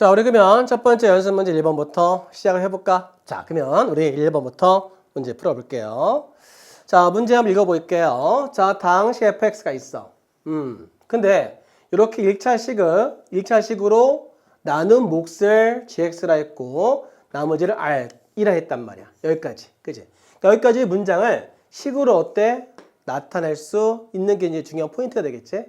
자, 우리 그러면 첫 번째 연습 문제 1번부터 시작을 해볼까? 자, 그러면 우리 1번부터 문제 풀어볼게요. 자, 문제 한번 읽어볼게요. 자, 당시 fx가 있어. 근데 이렇게 1차식으로 나눈 몫을 gx라 했고 나머지를 r이라 했단 말이야. 여기까지. 그지? 그러니까 여기까지 문장을 식으로 어때? 나타낼 수 있는 게 이제 중요한 포인트가 되겠지?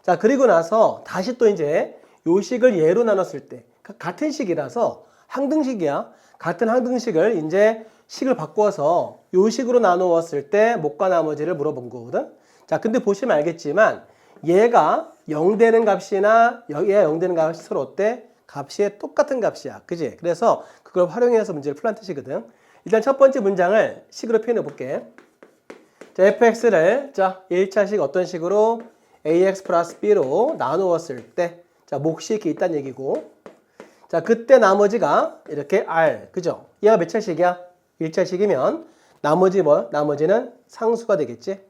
자, 그리고 나서 다시 또 이제 요 식을 예로 나눴을 때 같은 식이라서 항등식이야. 같은 항등식을 이제 식을 바꿔서 요 식으로 나누었을 때 몫과 나머지를 물어본 거거든. 자, 근데 보시면 알겠지만 얘가 0 되는 값이나 얘가 0 되는 값이 서로 어때? 값이 똑같은 값이야. 그지? 그래서 그걸 활용해서 문제를 풀란 뜻이거든. 일단 첫 번째 문장을 식으로 표현해 볼게. 자, fx를 자 1차식 어떤 식으로 ax 플러스 b로 나누었을 때 자, 몫이 이렇게 있다는 얘기고 자, 그때 나머지가 이렇게 r, 그죠? 얘가 몇 차식이야? 1차식이면 나머지 뭐? 나머지는 상수가 되겠지?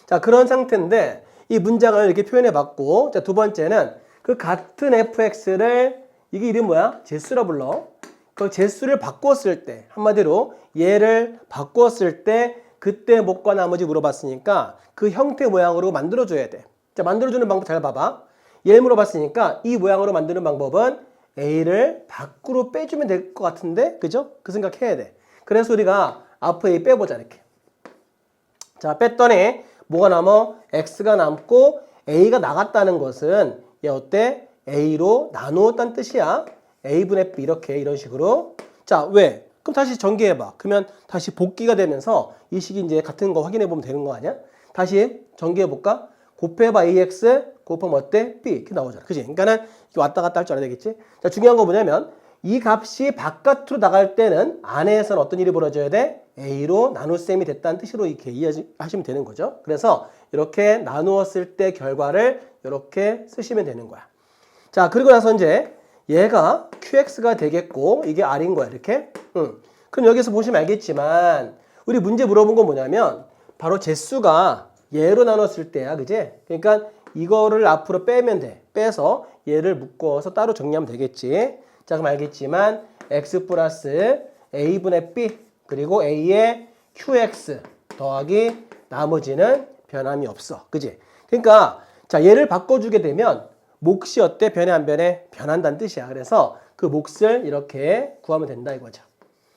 자, 그런 상태인데 이 문장을 이렇게 표현해 봤고 자, 두 번째는 그 같은 fx를 이게 이름 뭐야? 제수라 불러. 그 제수를 바꿨을 때 한마디로 얘를 바꿨을 때 그때 몫과 나머지 물어봤으니까 그 형태 모양으로 만들어줘야 돼. 자, 만들어주는 방법 잘 봐봐. 얘 물어봤으니까 이 모양으로 만드는 방법은 A를 밖으로 빼주면 될 것 같은데, 그죠? 그 생각해야 돼. 그래서 우리가 앞에 A 빼보자, 이렇게. 자, 뺐더니 뭐가 남아? X가 남고 A가 나갔다는 것은 얘 어때? A로 나누었다는 뜻이야. A분의 B 이렇게 이런 식으로. 자, 왜? 그럼 다시 전개해봐. 그러면 다시 복귀가 되면서 이 식이 이제 같은 거 확인해보면 되는 거 아니야? 다시 전개해볼까? 곱해봐 AX 곱하면 어때? B 이렇게 나오잖아. 그지? 그러니까는 왔다 갔다 할 줄 알아야 되겠지? 자, 중요한 거 뭐냐면 이 값이 바깥으로 나갈 때는 안에서는 어떤 일이 벌어져야 돼? A로 나눗셈이 됐다는 뜻으로 이렇게 이해하시면 되는 거죠. 그래서 이렇게 나누었을 때 결과를 이렇게 쓰시면 되는 거야. 자, 그리고 나서 이제 얘가 QX가 되겠고 이게 R인 거야. 이렇게. 그럼 여기서 보시면 알겠지만 우리 문제 물어본 건 뭐냐면 바로 제수가 얘로 나눴을 때야. 그지? 그러니까 이거를 앞으로 빼면 돼. 빼서 얘를 묶어서 따로 정리하면 되겠지. 자, 그럼 알겠지만 x 플러스 a분의 b 그리고 a의 qx 더하기 나머지는 변함이 없어. 그지? 그러니까 자, 얘를 바꿔주게 되면 몫이 어때? 변해 안 변해? 변한다는 뜻이야. 그래서 그 몫을 이렇게 구하면 된다 이거죠.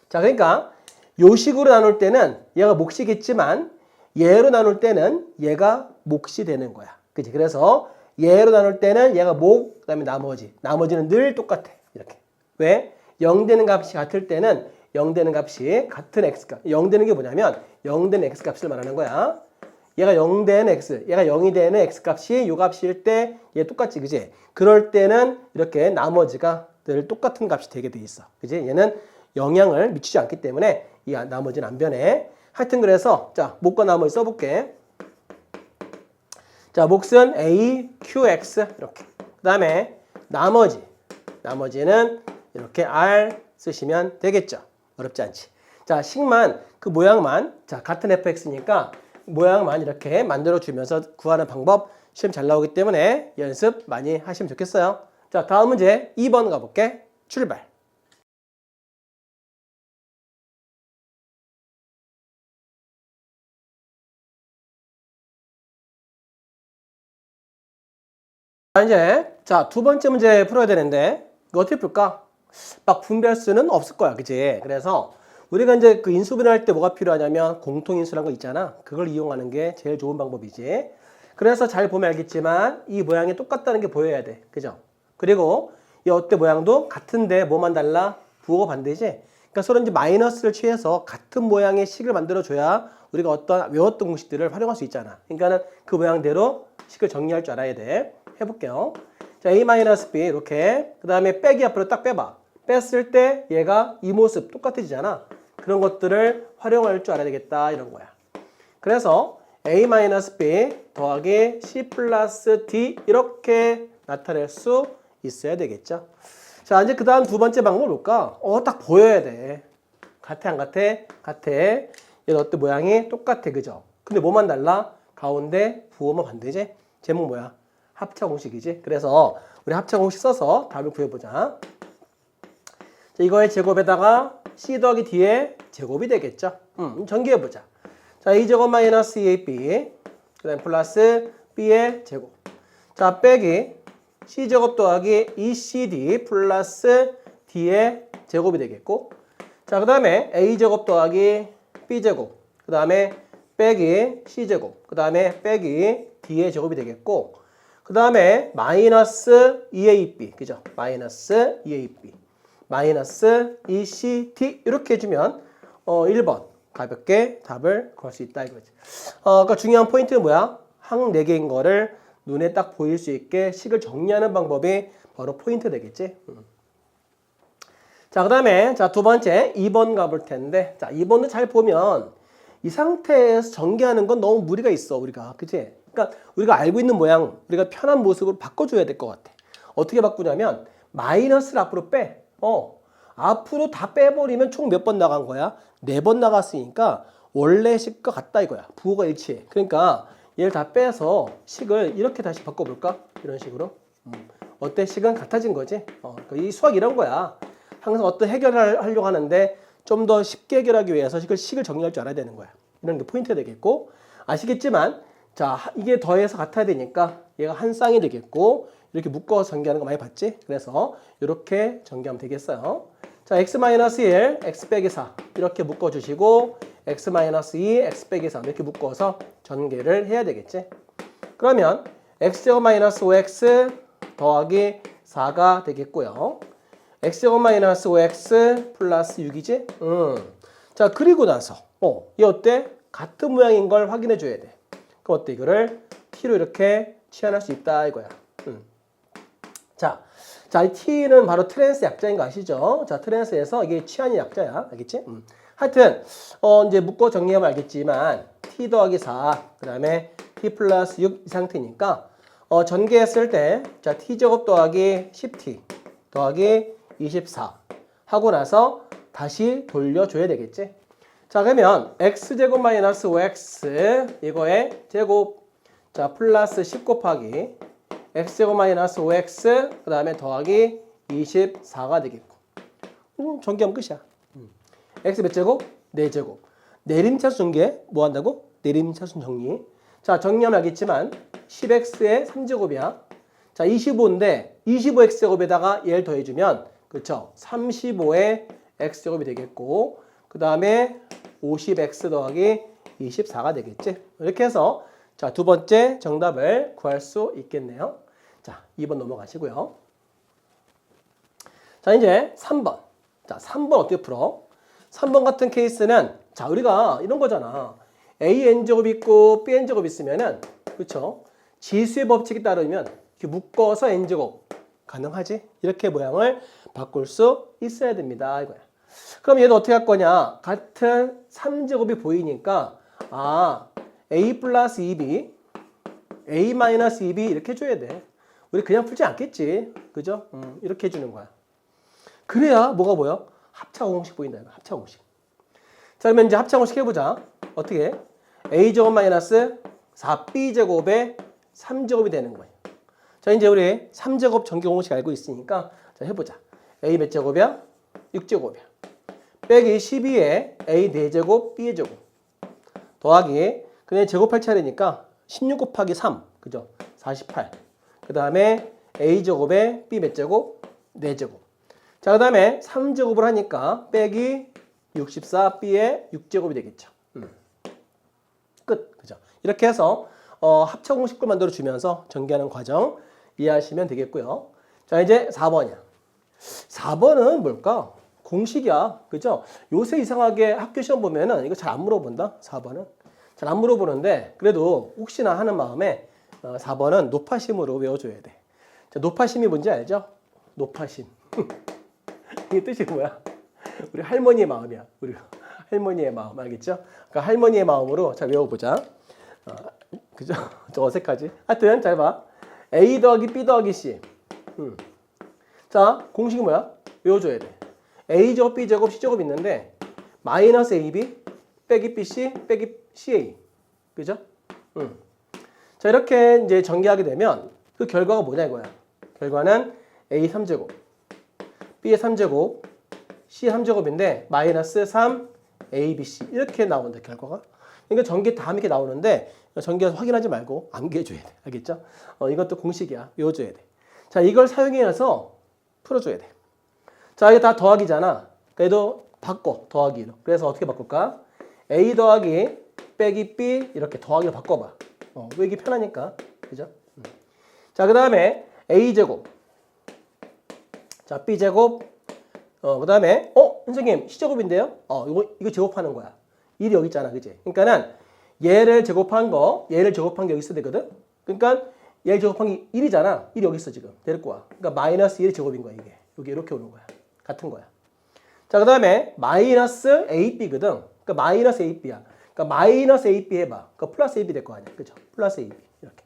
자, 그러니까 요 식으로 나눌 때는 얘가 몫이겠지만 얘로 나눌 때는 얘가 몫이 되는 거야. 그치? 그래서 얘로 나눌 때는 얘가 목, 그 다음에 나머지는 늘 똑같아. 이렇게. 왜? 0 되는 값이 같을 때는 0 되는 값이 같은 x값. 0 되는 게 뭐냐면 0 되는 x값을 말하는 거야. 얘가 0 되는 x, 얘가 0이 되는 x값이 요 값일 때 얘 똑같지, 그지? 그럴 때는 이렇게 나머지가 늘 똑같은 값이 되게 돼 있어. 그지? 얘는 영향을 미치지 않기 때문에 이 나머지는 안 변해. 하여튼 그래서 자, 몫과 나머지 써볼게. 자, 몫은 A, QX 이렇게. 그 다음에 나머지는 이렇게 R 쓰시면 되겠죠. 어렵지 않지. 자, 식만 그 모양만 자 같은 fx니까 모양만 이렇게 만들어주면서 구하는 방법 시험 잘 나오기 때문에 연습 많이 하시면 좋겠어요. 자, 다음 문제 2번 가볼게. 출발. 자, 이제 자, 두 번째 문제 풀어야 되는데 이거 어떻게 풀까? 막 분배할 수는 없을 거야. 그치? 그래서 우리가 이제 그 인수분해할 때 뭐가 필요하냐면 공통인수라는 거 있잖아. 그걸 이용하는 게 제일 좋은 방법이지. 그래서 잘 보면 알겠지만 이 모양이 똑같다는 게 보여야 돼. 그죠? 그리고 이 어때 모양도 같은데 뭐만 달라? 부호가 반대지? 그러니까 서로 이제 마이너스를 취해서 같은 모양의 식을 만들어줘야 우리가 어떤 외웠던 공식들을 활용할 수 있잖아. 그러니까는 그 모양대로 식을 정리할 줄 알아야 돼. 해볼게요. 자, a-b 이렇게 그 다음에 빼기 앞으로 딱 빼봐. 뺐을 때 얘가 이 모습 똑같아지잖아. 그런 것들을 활용할 줄 알아야 되겠다 이런 거야. 그래서 a-b 더하기 c 플러스 d 이렇게 나타낼 수 있어야 되겠죠. 자, 이제 그 다음 두 번째 방법은 뭘까? 딱 보여야 돼. 같아 안 같아? 같아. 얘는 어때 모양이 똑같아. 그죠? 근데 뭐만 달라? 가운데 부호만 반대지? 제목 뭐야? 합차 공식이지. 그래서 우리 합차 공식 써서 답을 구해보자. 자, 이거의 제곱에다가 C 더하기 D의 제곱이 되겠죠. 전개해보자. 자, A제곱 마이너스 2AB, 그 다음에 플러스 B의 제곱. 자, 빼기 C제곱 더하기 2CD 플러스 D의 제곱이 되겠고, 자, 그 다음에 A제곱 더하기 B제곱, 그 다음에 빼기 C제곱, 그 다음에 빼기 D의 제곱이 되겠고, 그 다음에 마이너스 2AB, 그죠? 마이너스 2AB, 마이너스 2CD 이렇게 해주면 1번 가볍게 답을 구할 수 있다 이거지. 그러니까 중요한 포인트는 뭐야? 항 4개인 거를 눈에 딱 보일 수 있게 식을 정리하는 방법이 바로 포인트 되겠지. 자, 그 다음에 자, 두 번째 2번 가볼 텐데, 자, 2번을 잘 보면 이 상태에서 전개하는 건 너무 무리가 있어, 우리가. 그치? 그러니까 우리가 알고 있는 모양, 우리가 편한 모습으로 바꿔줘야 될 것 같아. 어떻게 바꾸냐면 마이너스를 앞으로 빼. 앞으로 다 빼버리면 총 몇 번 나간 거야? 4번 나갔으니까 원래 식과 같다 이거야. 부호가 일치해. 그러니까 얘를 다 빼서 식을 이렇게 다시 바꿔볼까? 이런 식으로. 어때? 식은 같아진 거지? 이 수학 이런 거야. 항상 어떤 해결을 하려고 하는데 좀 더 쉽게 해결하기 위해서 식을 정리할 줄 알아야 되는 거야. 이런 게 포인트가 되겠고, 아시겠지만 자, 이게 더해서 같아야 되니까 얘가 한 쌍이 되겠고, 이렇게 묶어서 전개하는 거 많이 봤지? 그래서 이렇게 전개하면 되겠어요. 자, x-1, x 빼기 4 이렇게 묶어주시고, x-2, x 빼기 3 이렇게 묶어서 전개를 해야 되겠지? 그러면 x제곱 마이너스 5x 더하기 4가 되겠고요. x제곱 마이너스 5x 플러스 6이지? 자, 그리고 나서 얘 어때? 같은 모양인 걸 확인해 줘야 돼. 그럼 어때? 이거를 t로 이렇게 치환할 수 있다 이거야. 자, 이 t는 바로 트랜스 약자인 거 아시죠? 자, 트랜스에서 이게 치환이 약자야. 알겠지? 하여튼 이제 묶어 정리하면 알겠지만 t 더하기 4, 그 다음에 t 플러스 6 이 상태니까 전개했을 때 자, t제곱 더하기 10t 더하기 24 하고 나서 다시 돌려줘야 되겠지? 자, 그러면 x제곱 마이너스 5x 이거의 제곱, 자, 플러스 10 곱하기 x제곱 마이너스 5x 그 다음에 더하기 24가 되겠고, 전개하면 끝이야. x 몇 제곱? 4제곱. 내림차순 전개 뭐 한다고? 내림차순 정리. 자, 정리하면 알겠지만 10x의 3제곱이야. 자, 25인데 25x제곱에다가 얘를 더해주면, 그렇죠? 35의 x제곱이 되겠고, 그 다음에 50x 더하기 24가 되겠지? 이렇게 해서 자, 두 번째 정답을 구할 수 있겠네요. 자, 2번 넘어가시고요. 자, 이제 3번. 자, 3번 어떻게 풀어? 3번 같은 케이스는 자, 우리가 이런 거잖아. AN제곱 있고 BN제곱 있으면은, 그렇죠? 지수의 법칙에 따르면 이렇게 묶어서 N제곱 가능하지? 이렇게 모양을 바꿀 수 있어야 됩니다. 이거야. 그럼 얘도 어떻게 할 거냐? 같은 3제곱이 보이니까 A 플러스 2B, A 마이너스 2B 이렇게 해줘야 돼. 우리 그냥 풀지 않겠지. 그죠? 이렇게 해주는 거야. 그래야 뭐가 보여? 합차 공식 보인다. 합차 공식. 자, 그러면 이제 합차 공식 해보자. 어떻게 해? A제곱 마이너스 4B제곱의 3제곱이 되는 거예요. 자, 이제 우리 3제곱 전개 공식 알고 있으니까 자, 해보자. A 몇 제곱이야? 6제곱이야. 빼기 12에 A 4제곱, B의 제곱. 더하기, 그냥 제곱할 차례니까 16 곱하기 3. 그죠? 48. 그 다음에 A제곱에 B 몇 제곱? 4제곱. 자, 그 다음에 3제곱을 하니까 빼기 64, B의 6제곱이 되겠죠. 끝. 그죠? 이렇게 해서 합차 공식을 만들어 주면서 전개하는 과정 이해하시면 되겠고요. 자, 이제 4번이야. 4번은 뭘까? 공식이야. 그죠? 요새 이상하게 학교 시험 보면은 이거 잘 안 물어본다. 4번은. 잘 안 물어보는데 그래도 혹시나 하는 마음에 4번은 노파심으로 외워줘야 돼. 자, 노파심이 뭔지 알죠? 노파심. 이게 뜻이 뭐야? 우리 할머니의 마음이야. 우리 할머니의 마음. 알겠죠? 그러니까 할머니의 마음으로 자, 외워보자. 그죠? 좀 어색하지? 하여튼 잘 봐. A 더하기 B 더하기 C. 자, 공식이 뭐야? 외워줘야 돼. A제곱, B제곱, C제곱 있는데 마이너스 AB 빼기 BC 빼기 CA. 그죠? 자, 이렇게 이제 전개하게 되면 그 결과가 뭐냐 이거야. 결과는 A 3제곱, B의 3제곱, C 3제곱인데 마이너스 3 A, B, C 이렇게 나온다 결과가. 그러니까 전개 다음 이렇게 나오는데 전개해서 확인하지 말고 암기해줘야 돼. 알겠죠? 이것도 공식이야. 외워줘야 돼. 자, 이걸 사용해서 풀어줘야 돼. 자, 이게 다 더하기잖아. 그래도 바꿔. 더하기로. 그래서 어떻게 바꿀까? A 더하기 빼기 B 이렇게 더하기로 바꿔봐. 외우기 편하니까. 그죠? 자, 그 다음에 A제곱. 자, B제곱. 그 다음에 선생님 C제곱인데요? 이거 제곱하는 거야. 1이 여기 있잖아. 그지? 그러니까는 얘를 제곱한 게 여기 있어야 되거든? 그러니까 얘를 제곱한 게 1이잖아. 1이 여기 있어 지금. 데리고 와. 그러니까 마이너스 1이 제곱인 거야 이게. 여기 이렇게 오는 거야. 같은 거야. 자, 그 다음에 마이너스 AB거든. 그러니까 마이너스 AB야. 그러니까 마이너스 AB 해봐. 그러니까 플러스 AB 될 거 아니야. 그죠? 플러스 AB. 이렇게.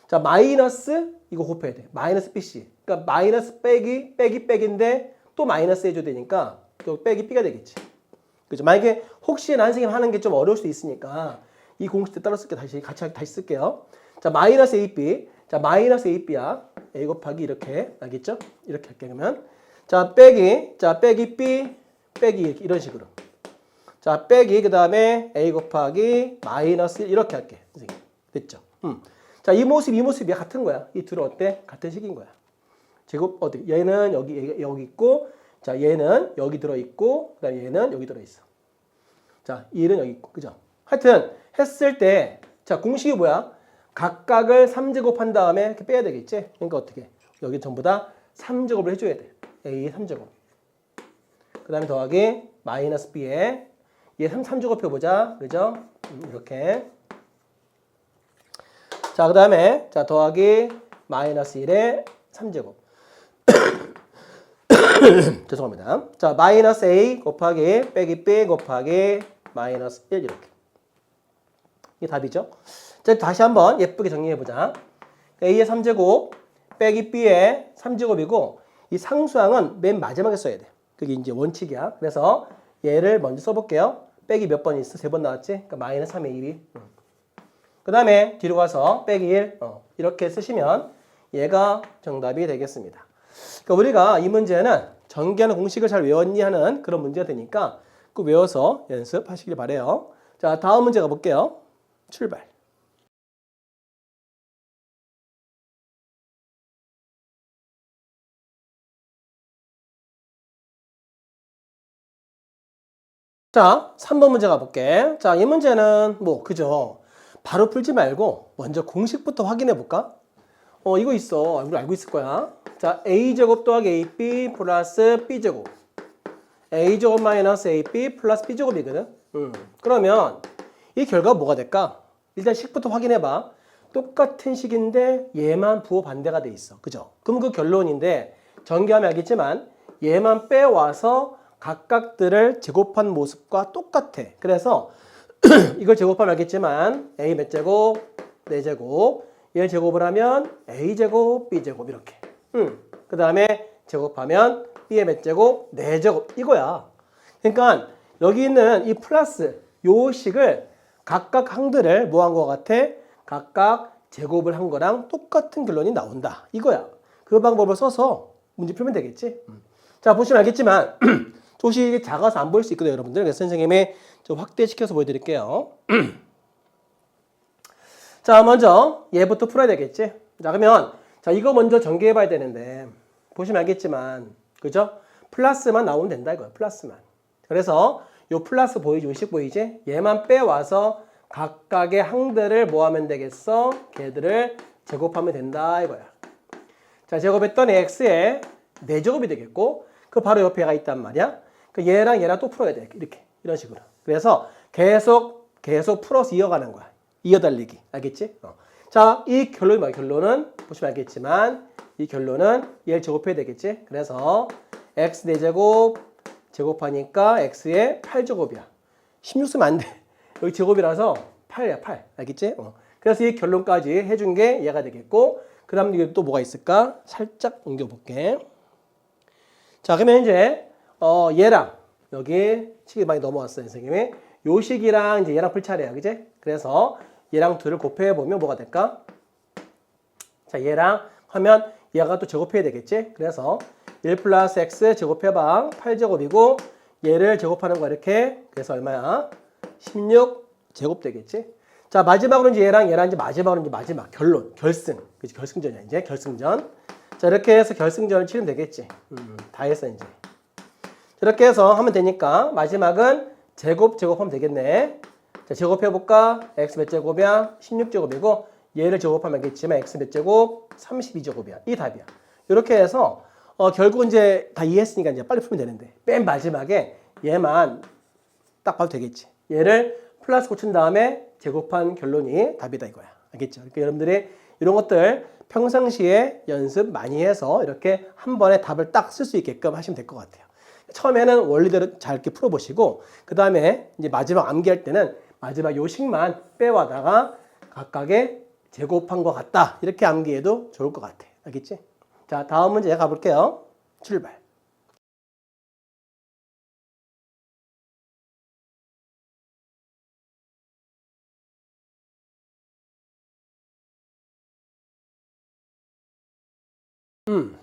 자, 마이너스 이거 곱해야 돼. 마이너스 BC. 그러니까 마이너스 빼기인데 또 마이너스 해줘야 되니까 빼기 B가 되겠지. 그죠? 만약에 혹시나 선생님 하는 게 좀 어려울 수도 있으니까 이 공式따라 쓸게 다시 쓸게요. 자, 마이너스 AB. 자, 마이너스 AB야. A 곱하기 이렇게. 알겠죠? 이렇게 할게 그러면. 자, 빼기 B, 빼기 이런 식으로. 자, 빼기 그 다음에 A 곱하기 마이너스 1 이렇게 할게. 선생님. 됐죠? 자, 이 모습이 같은 거야. 이 둘은 어때? 같은 식인 거야. 제곱 얘는 여기 있고, 자, 얘는 여기 들어 있고, 그다음 얘는 여기 들어 있어. 자, 1은 여기 있고, 그죠? 하여튼 했을 때, 자, 공식이 뭐야? 각각을 3제곱 한 다음에 이렇게 빼야 되겠지? 그러니까 어떻게? 여기 전부 다 3제곱을 해줘야 돼. A 3제곱. 그 다음에 더하기 마이너스 B에 얘 3제곱 해보자. 그죠? 이렇게. 자, 그 다음에 자 더하기 마이너스 1에 3제곱. 죄송합니다. 자, 마이너스 A 곱하기 빼기 B 곱하기 마이너스 1 이렇게. 이게 답이죠. 자, 다시 한번 예쁘게 정리해보자. A의 3제곱 빼기 B의 3제곱이고 이 상수항은 맨 마지막에 써야 돼. 그게 이제 원칙이야. 그래서 얘를 먼저 써볼게요. 빼기 몇 번 있어? 3번 나왔지? 그러니까 마이너스 3A2. 그 다음에 뒤로 가서 빼기 1. 이렇게 쓰시면 얘가 정답이 되겠습니다. 그러니까 우리가 이 문제는 전개하는 공식을 잘 외웠니 하는 그런 문제가 되니까 꼭 외워서 연습하시길 바래요. 자, 다음 문제 가볼게요. 출발. 자, 3번 문제 가볼게. 자, 이 문제는 그죠? 바로 풀지 말고 먼저 공식부터 확인해 볼까? 이거 있어. 우리 알고 있을 거야. 자, A제곱 더하기 AB 플러스 B제곱. A제곱 마이너스 AB 플러스 B제곱이거든. 그러면 이 결과가 뭐가 될까? 일단 식부터 확인해 봐. 똑같은 식인데 얘만 부호 반대가 돼 있어. 그죠? 그럼 그 결론인데 전개하면 알겠지만 얘만 빼와서 각각들을 제곱한 모습과 똑같아. 그래서 이걸 제곱하면 알겠지만 A 몇 제곱, 4제곱. 얘를 제곱을 하면 A제곱, B제곱 이렇게. 그 다음에 제곱하면 B의 몇 제곱, 4제곱 이거야. 그러니까 여기 있는 이 플러스 요 식을 각각 항들을 뭐 한 것 같아? 각각 제곱을 한 거랑 똑같은 결론이 나온다. 이거야. 그 방법을 써서 문제 풀면 되겠지? 자, 보시면 알겠지만 조식이 작아서 안 보일 수 있거든요, 여러분들. 그래서 선생님이 좀 확대시켜서 보여드릴게요. 자, 먼저 얘부터 풀어야 되겠지? 자, 그러면 자 이거 먼저 전개해 봐야 되는데 보시면 알겠지만 그죠? 플러스만 나오면 된다 이거야. 플러스만. 그래서 요 플러스 보이지? 요식 보이지? 얘만 빼와서 각각의 항들을 뭐 하면 되겠어? 걔들을 제곱하면 된다 이거야. 자, 제곱했더니 x의 4제곱이 되겠고 그 바로 옆에가 있단 말이야. 그 얘랑 또 풀어야 돼. 이렇게. 이런 식으로. 그래서 계속 풀어서 이어가는 거야. 이어달리기. 알겠지? 자, 이 결론이 뭐야? 결론은 보시면 알겠지만 이 결론은 얘를 제곱해야 되겠지? 그래서 x 4제곱 제곱하니까 x의 8제곱이야. 16 쓰면 안 돼. 여기 제곱이라서 8이야. 8. 알겠지? 그래서 이 결론까지 해준 게 얘가 되겠고 그 다음 이게 또 뭐가 있을까? 살짝 옮겨볼게. 자, 그러면 이제 얘랑 여기 식이 많이 넘어왔어요, 선생님이. 요 식이랑 이제 얘랑 풀 차례야, 그지? 그래서 얘랑 둘을 곱해 보면 뭐가 될까? 자, 얘랑 하면 얘가 또 제곱해야 되겠지? 그래서 1 플러스 x 제곱해봐 8제곱이고 얘를 제곱하는 거 이렇게. 그래서 얼마야? 16제곱 되겠지. 자, 마지막으로 이제 얘랑 이제 마지막으로 이제 마지막 결론, 결승. 그치, 결승전이야, 이제 결승전. 자, 이렇게 해서 결승전을 치르면 되겠지. 다 했어, 이제. 이렇게 해서 하면 되니까 마지막은 제곱하면 되겠네. 자, 제곱해볼까? x 몇 제곱이야? 16제곱이고 얘를 제곱하면 알겠지만 x 몇 제곱? 32제곱이야. 이 답이야. 이렇게 해서 결국은 이제 다 이해했으니까 이제 빨리 풀면 되는데 맨 마지막에 얘만 딱 봐도 되겠지. 얘를 플러스 고친 다음에 제곱한 결론이 답이다 이거야. 알겠죠? 그러니까 여러분들이 이런 것들 평상시에 연습 많이 해서 이렇게 한 번에 답을 딱 쓸 수 있게끔 하시면 될 것 같아요. 처음에는 원리대로 잘 이렇게 풀어보시고 그 다음에 이제 마지막 암기할 때는 마지막 요식만 빼와다가 각각의 제곱한 것 같다 이렇게 암기해도 좋을 것 같아. 알겠지? 자, 다음 문제 가볼게요. 출발.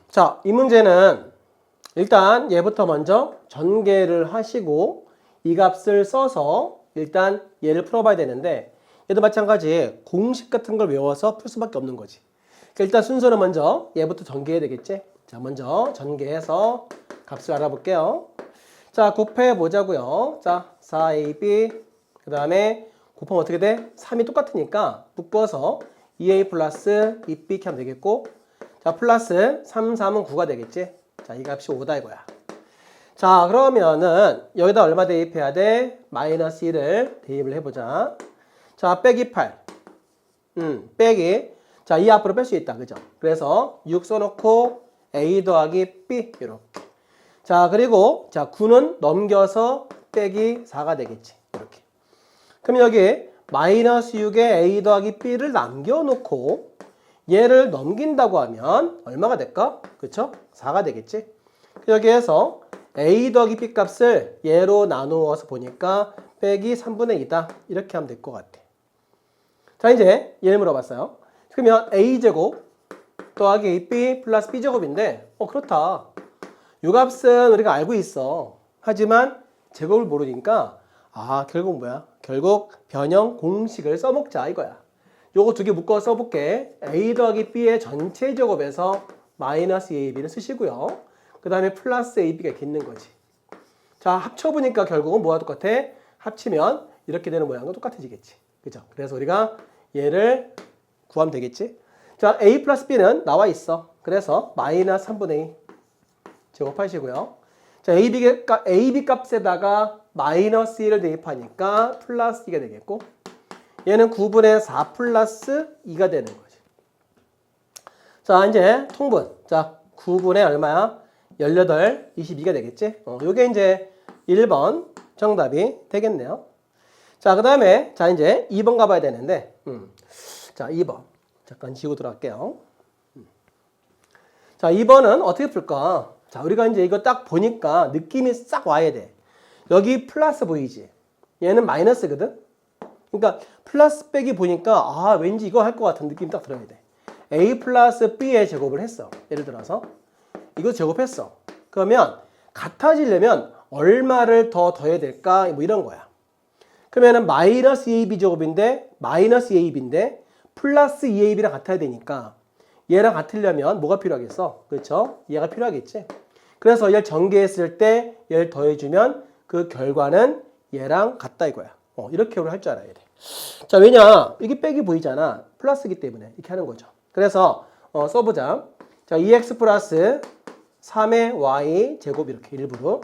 자, 이 문제는 일단 얘부터 먼저 전개를 하시고 이 값을 써서 일단 얘를 풀어봐야 되는데 얘도 마찬가지 공식 같은 걸 외워서 풀 수밖에 없는 거지. 그러니까 일단 순서는 먼저 얘부터 전개해야 되겠지. 자, 먼저 전개해서 값을 알아볼게요. 자, 곱해보자고요. 자, 4ab 그 다음에 곱하면 어떻게 돼? 3이 똑같으니까 묶어서 2a 플러스 2b 이렇게 하면 되겠고 자, 플러스 3, 3은 9가 되겠지. 자, 이 값이 5다 이거야. 자, 그러면은 여기다 얼마 대입해야 돼? 마이너스 1을 대입을 해보자. 자, 빼기 8. 빼기. 자, 이 앞으로 뺄 수 있다. 그죠? 그래서 6 써놓고 a 더하기 b 이렇게. 자, 그리고 자, 9는 넘겨서 빼기 4가 되겠지. 이렇게. 그럼 여기 마이너스 6에 a 더하기 b를 남겨놓고 얘를 넘긴다고 하면 얼마가 될까? 그쵸? 4가 되겠지? 여기에서 a 더하기 b 값을 얘로 나누어서 보니까 빼기 3분의 2다. 이렇게 하면 될 것 같아. 자, 이제 얘를 물어봤어요. 그러면 a제곱 더하기 ab 플러스 b제곱인데 그렇다. 이 값은 우리가 알고 있어. 하지만 제곱을 모르니까 결국 뭐야? 결국 변형 공식을 써먹자 이거야. 요거 두 개 묶어 써볼게. a 더하기 b의 전체 제곱에서 마이너스 ab를 쓰시고요. 그 다음에 플러스 ab가 이렇게 있는 거지. 자, 합쳐보니까 결국은 뭐가 똑같아? 합치면 이렇게 되는 모양은 똑같아지겠지. 그죠? 그래서 우리가 얘를 구하면 되겠지. 자, a 플러스 b는 나와 있어. 그래서 마이너스 3분의 2 제곱하시고요. 자, ab 값에다가 마이너스 1을 대입하니까 플러스 2가 되겠고 얘는 9분의 4 플러스 2가 되는 거지. 자, 이제 통분. 자, 9분의 얼마야? 18, 22가 되겠지? 요게 이제 1번 정답이 되겠네요. 자, 그 다음에, 자, 이제 2번 가봐야 되는데, 자, 2번. 잠깐 지우고 들어갈게요. 자, 2번은 어떻게 풀까? 자, 우리가 이제 이거 딱 보니까 느낌이 싹 와야 돼. 여기 플러스 보이지? 얘는 마이너스거든? 그러니까 플러스 빼기 보니까 왠지 이거 할 것 같은 느낌이 딱 들어야 돼. a 플러스 b의 제곱을 했어. 예를 들어서 이거 제곱했어. 그러면 같아지려면 얼마를 더 더해야 될까? 뭐 이런 거야. 그러면은 마이너스 2ab 제곱인데 마이너스 2ab인데 플러스 2ab랑 같아야 되니까 얘랑 같으려면 뭐가 필요하겠어? 그렇죠? 얘가 필요하겠지. 그래서 얘를 전개했을 때 얘를 더해주면 그 결과는 얘랑 같다 이거야. 이렇게 우리 할 줄 알아야 돼. 자, 왜냐? 이게 빼기 보이잖아. 플러스이기 때문에 이렇게 하는 거죠. 그래서 써보자. 자, 2x 플러스 3의 y 제곱 이렇게 일부러.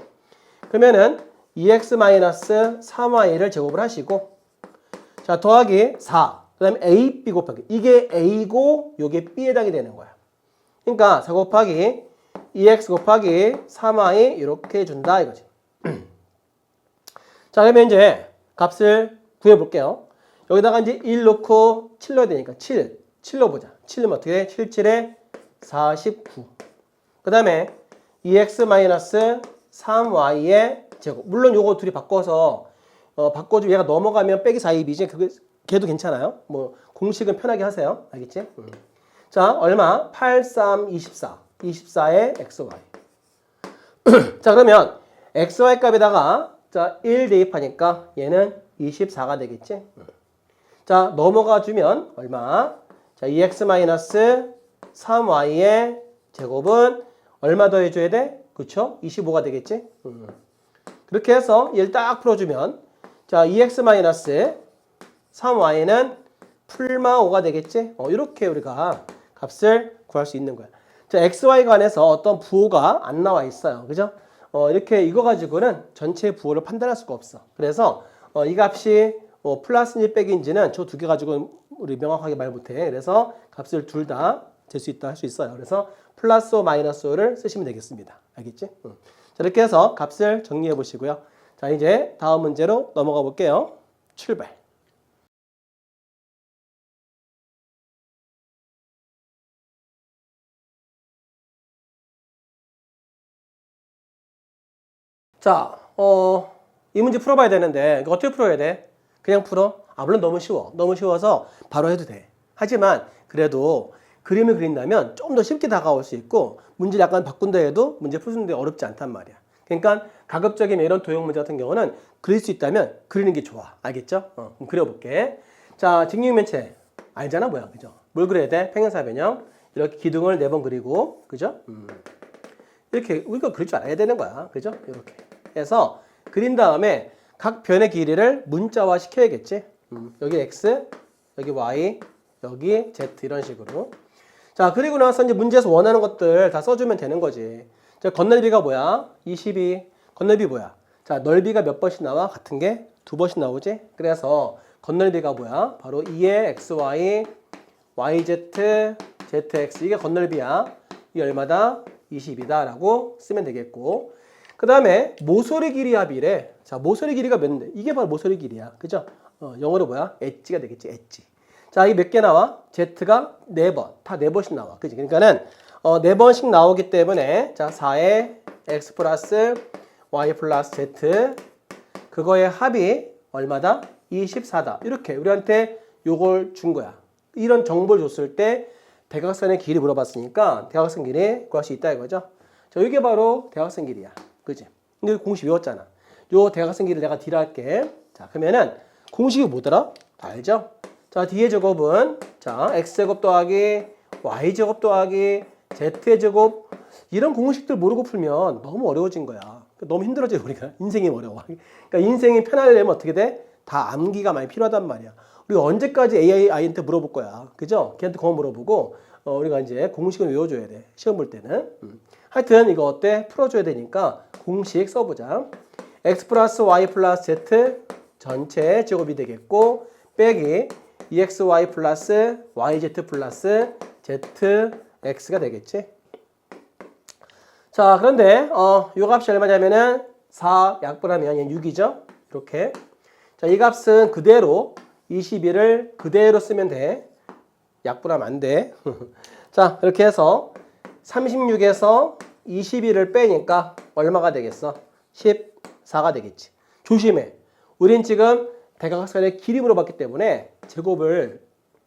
그러면은 2x 마이너스 3y를 제곱을 하시고 자, 더하기 4. 그 다음에 a, b 곱하기. 이게 a고 요게 b에 해당이 되는 거야. 그러니까 4 곱하기 2x 곱하기 3y 이렇게 준다 이거지. 자, 그러면 이제 값을 구해볼게요. 여기다가 이제 1 넣고 7 넣어야 되니까 7 넣어보자. 7 넣으면 어떻게 돼? 7, 7에 49. 그 다음에 2x 3y의 제곱. 물론 요거 둘이 바꿔서 바꿔주면 얘가 넘어가면 빼기 4입이지. 그게 걔도 괜찮아요. 뭐 공식은 편하게 하세요. 알겠지? 자, 얼마? 8, 3, 24. 24의 xy. 자, 그러면 xy 값에다가 자, 1 대입하니까 얘는 24가 되겠지? 자, 넘어가 주면 얼마? 자, 2x-3y의 제곱은 얼마 더 해줘야 돼? 그쵸? 25가 되겠지? 그렇게 해서 얘를 딱 풀어주면 자, 2x-3y는 풀마 5가 되겠지? 이렇게 우리가 값을 구할 수 있는 거야. 자, xy 관에서 어떤 부호가 안 나와 있어요. 그죠? 이렇게 이거 가지고는 전체 부호를 판단할 수가 없어. 그래서 이 값이 플러스인지 백인지는 저 두 개 가지고 우리 명확하게 말 못해. 그래서 값을 둘 다 잴 수 있다 할 수 있어요. 그래서 플러스 5, 마이너스 5를 쓰시면 되겠습니다. 알겠지? 자, 이렇게 해서 값을 정리해 보시고요. 자, 이제 다음 문제로 넘어가 볼게요. 출발. 자, 이 문제 풀어봐야 되는데 이거 어떻게 풀어야 돼? 그냥 풀어? 물론 너무 쉬워. 너무 쉬워서 바로 해도 돼. 하지만 그래도 그림을 그린다면 좀 더 쉽게 다가올 수 있고 문제를 약간 바꾼다 해도 문제 푸는데 어렵지 않단 말이야. 그러니까 가급적이면 이런 도형 문제 같은 경우는 그릴 수 있다면 그리는 게 좋아. 알겠죠? 그럼 그려볼게. 자, 직육면체 알잖아 뭐야, 그죠? 뭘 그려야 돼? 평행사 변형. 이렇게 기둥을 4번 그리고, 그죠? 이렇게 우리가 그릴 줄 알아야 되는 거야. 그죠? 이렇게 해서 그린 다음에 각 변의 길이를 문자화 시켜야겠지. 여기 x, 여기 y, 여기 z 이런 식으로. 자, 그리고 나서 이제 문제에서 원하는 것들 다 써주면 되는 거지. 자, 건널비가 뭐야? 22. 건널비 뭐야? 자, 넓이가 몇 번씩 나와? 같은 게 2번씩 나오지? 그래서 건널비가 뭐야? 바로 2의 xy, yz, zx. 이게 건널비야. 이게 얼마다? 20이다 라고 쓰면 되겠고, 그 다음에 모서리 길이 합이래. 자, 모서리 길이가 몇인데? 이게 바로 모서리 길이야. 그죠? 영어로 뭐야? 엣지가 되겠지, 엣지. 자, 이게 몇 개 나와? Z가 4번. 다 4번씩 나와. 그지? 그러니까는 4번씩 나오기 때문에 자, 4의 X 플러스 Y 플러스 Z 그거의 합이 얼마다? 24다. 이렇게 우리한테 요걸 준 거야. 이런 정보를 줬을 때 대각선의 길이 물어봤으니까 대각선 길이 구할 수 있다 이거죠. 자, 이게 바로 대각선 길이야. 그지? 근데 공식 외웠잖아. 요 대각선 길이를 내가 딜할게. 자, 그러면은 공식이 뭐더라? 알죠? 자, D의 제곱은 자, X제곱 더하기 Y제곱 더하기 Z의 제곱. 이런 공식들 모르고 풀면 너무 어려워진 거야. 너무 힘들어져 우리가. 인생이 어려워. 그러니까 인생이 편하려면 어떻게 돼? 다 암기가 많이 필요하단 말이야. 우리가 언제까지 AI한테 물어볼 거야. 그죠? 걔한테 그거 물어보고 우리가 이제 공식을 외워줘야 돼. 시험 볼 때는. 하여튼 이거 어때? 풀어줘야 되니까 공식 써보자. X 플러스 Y 플러스 Z 전체 제곱이 되겠고 빼기 2xy 플러스 yz 플러스 zx가 되겠지. 자, 그런데 이 값이 얼마냐면은 4 약분하면 얘는 6이죠. 이렇게. 자, 이 값은 그대로 21을 그대로 쓰면 돼. 약분하면 안 돼. 자, 이렇게 해서 36에서 21을 빼니까 얼마가 되겠어? 14가 되겠지. 조심해. 우린 지금 대각선의 길이 물어봤기 때문에 제곱을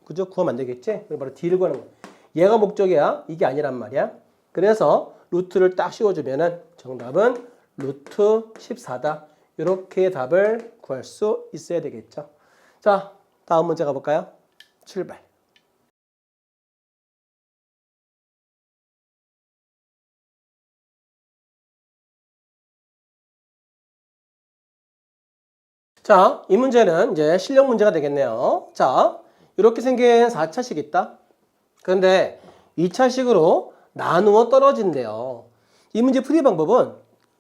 그저 구하면 안 되겠지? 바로 D를 구하는 거야. 얘가 목적이야. 이게 아니란 말이야. 그래서 루트를 딱 씌워주면은 정답은 루트 14다. 이렇게 답을 구할 수 있어야 되겠죠. 자, 다음 문제 가볼까요? 출발. 자, 이 문제는 이제 실력 문제가 되겠네요. 자, 이렇게 생긴 4차식 있다. 그런데 2차식으로 나누어 떨어진대요. 이 문제 풀이 방법은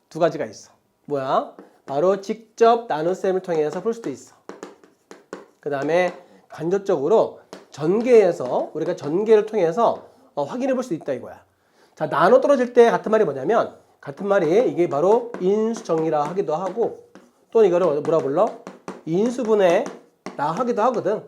두 가지가 있어. 뭐야? 바로 직접 나눗셈을 통해서 풀 수도 있어. 그 다음에 간접적으로 전개해서 우리가 전개를 통해서 확인해 볼 수 있다 이거야. 자, 나눠 떨어질 때 같은 말이 뭐냐면 같은 말이 이게 바로 인수정리라 하기도 하고 또는 이거를 뭐라 불러? 인수분해라 하기도 하거든.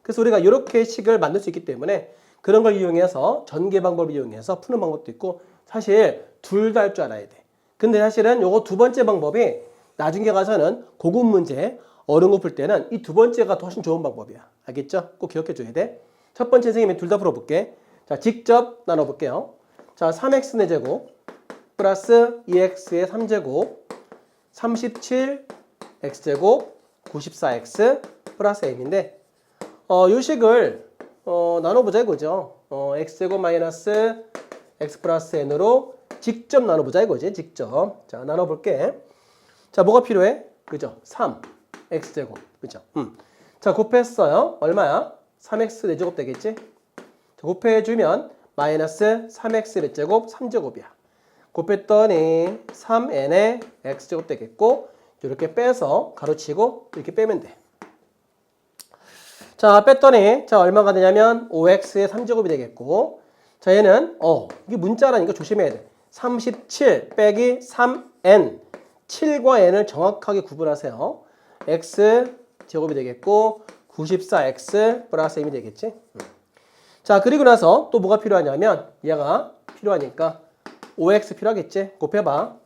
그래서 우리가 이렇게 식을 만들 수 있기 때문에 그런 걸 이용해서 전개 방법을 이용해서 푸는 방법도 있고 사실 둘 다 할 줄 알아야 돼. 근데 사실은 요거 두 번째 방법이 나중에 가서는 고급 문제 어려운 거 풀 때는 이 두 번째가 더 훨씬 좋은 방법이야. 알겠죠? 꼭 기억해 줘야 돼. 첫 번째 선생님이 둘 다 풀어볼게. 자, 직접 나눠볼게요. 자, 3x의 제곱 플러스 2x의 3제곱 37x제곱 94x 플러스 m인데 이 식을 나눠보자 이거죠. x제곱 마이너스 x 플러스 n으로 직접 나눠보자 이거지. 직접. 자, 나눠볼게. 자, 뭐가 필요해? 그죠? 3 x제곱. 그죠? 자, 곱했어요. 얼마야? 3x 4제곱 되겠지? 자, 곱해주면 마이너스 3x 몇 제곱? 3제곱이야. 곱했더니 3n의 x제곱 되겠고 이렇게 빼서 가로치고 이렇게 빼면 돼. 자, 뺐더니 자 얼마가 되냐면 5x의 3제곱이 되겠고 자 얘는 이게 문자라니까 조심해야 돼. 37 빼기 3n 7과 n을 정확하게 구분하세요. x 제곱이 되겠고 94x 플러스 m이 되겠지. 자, 그리고 나서 또 뭐가 필요하냐면 얘가 필요하니까 5x 필요하겠지. 곱해봐.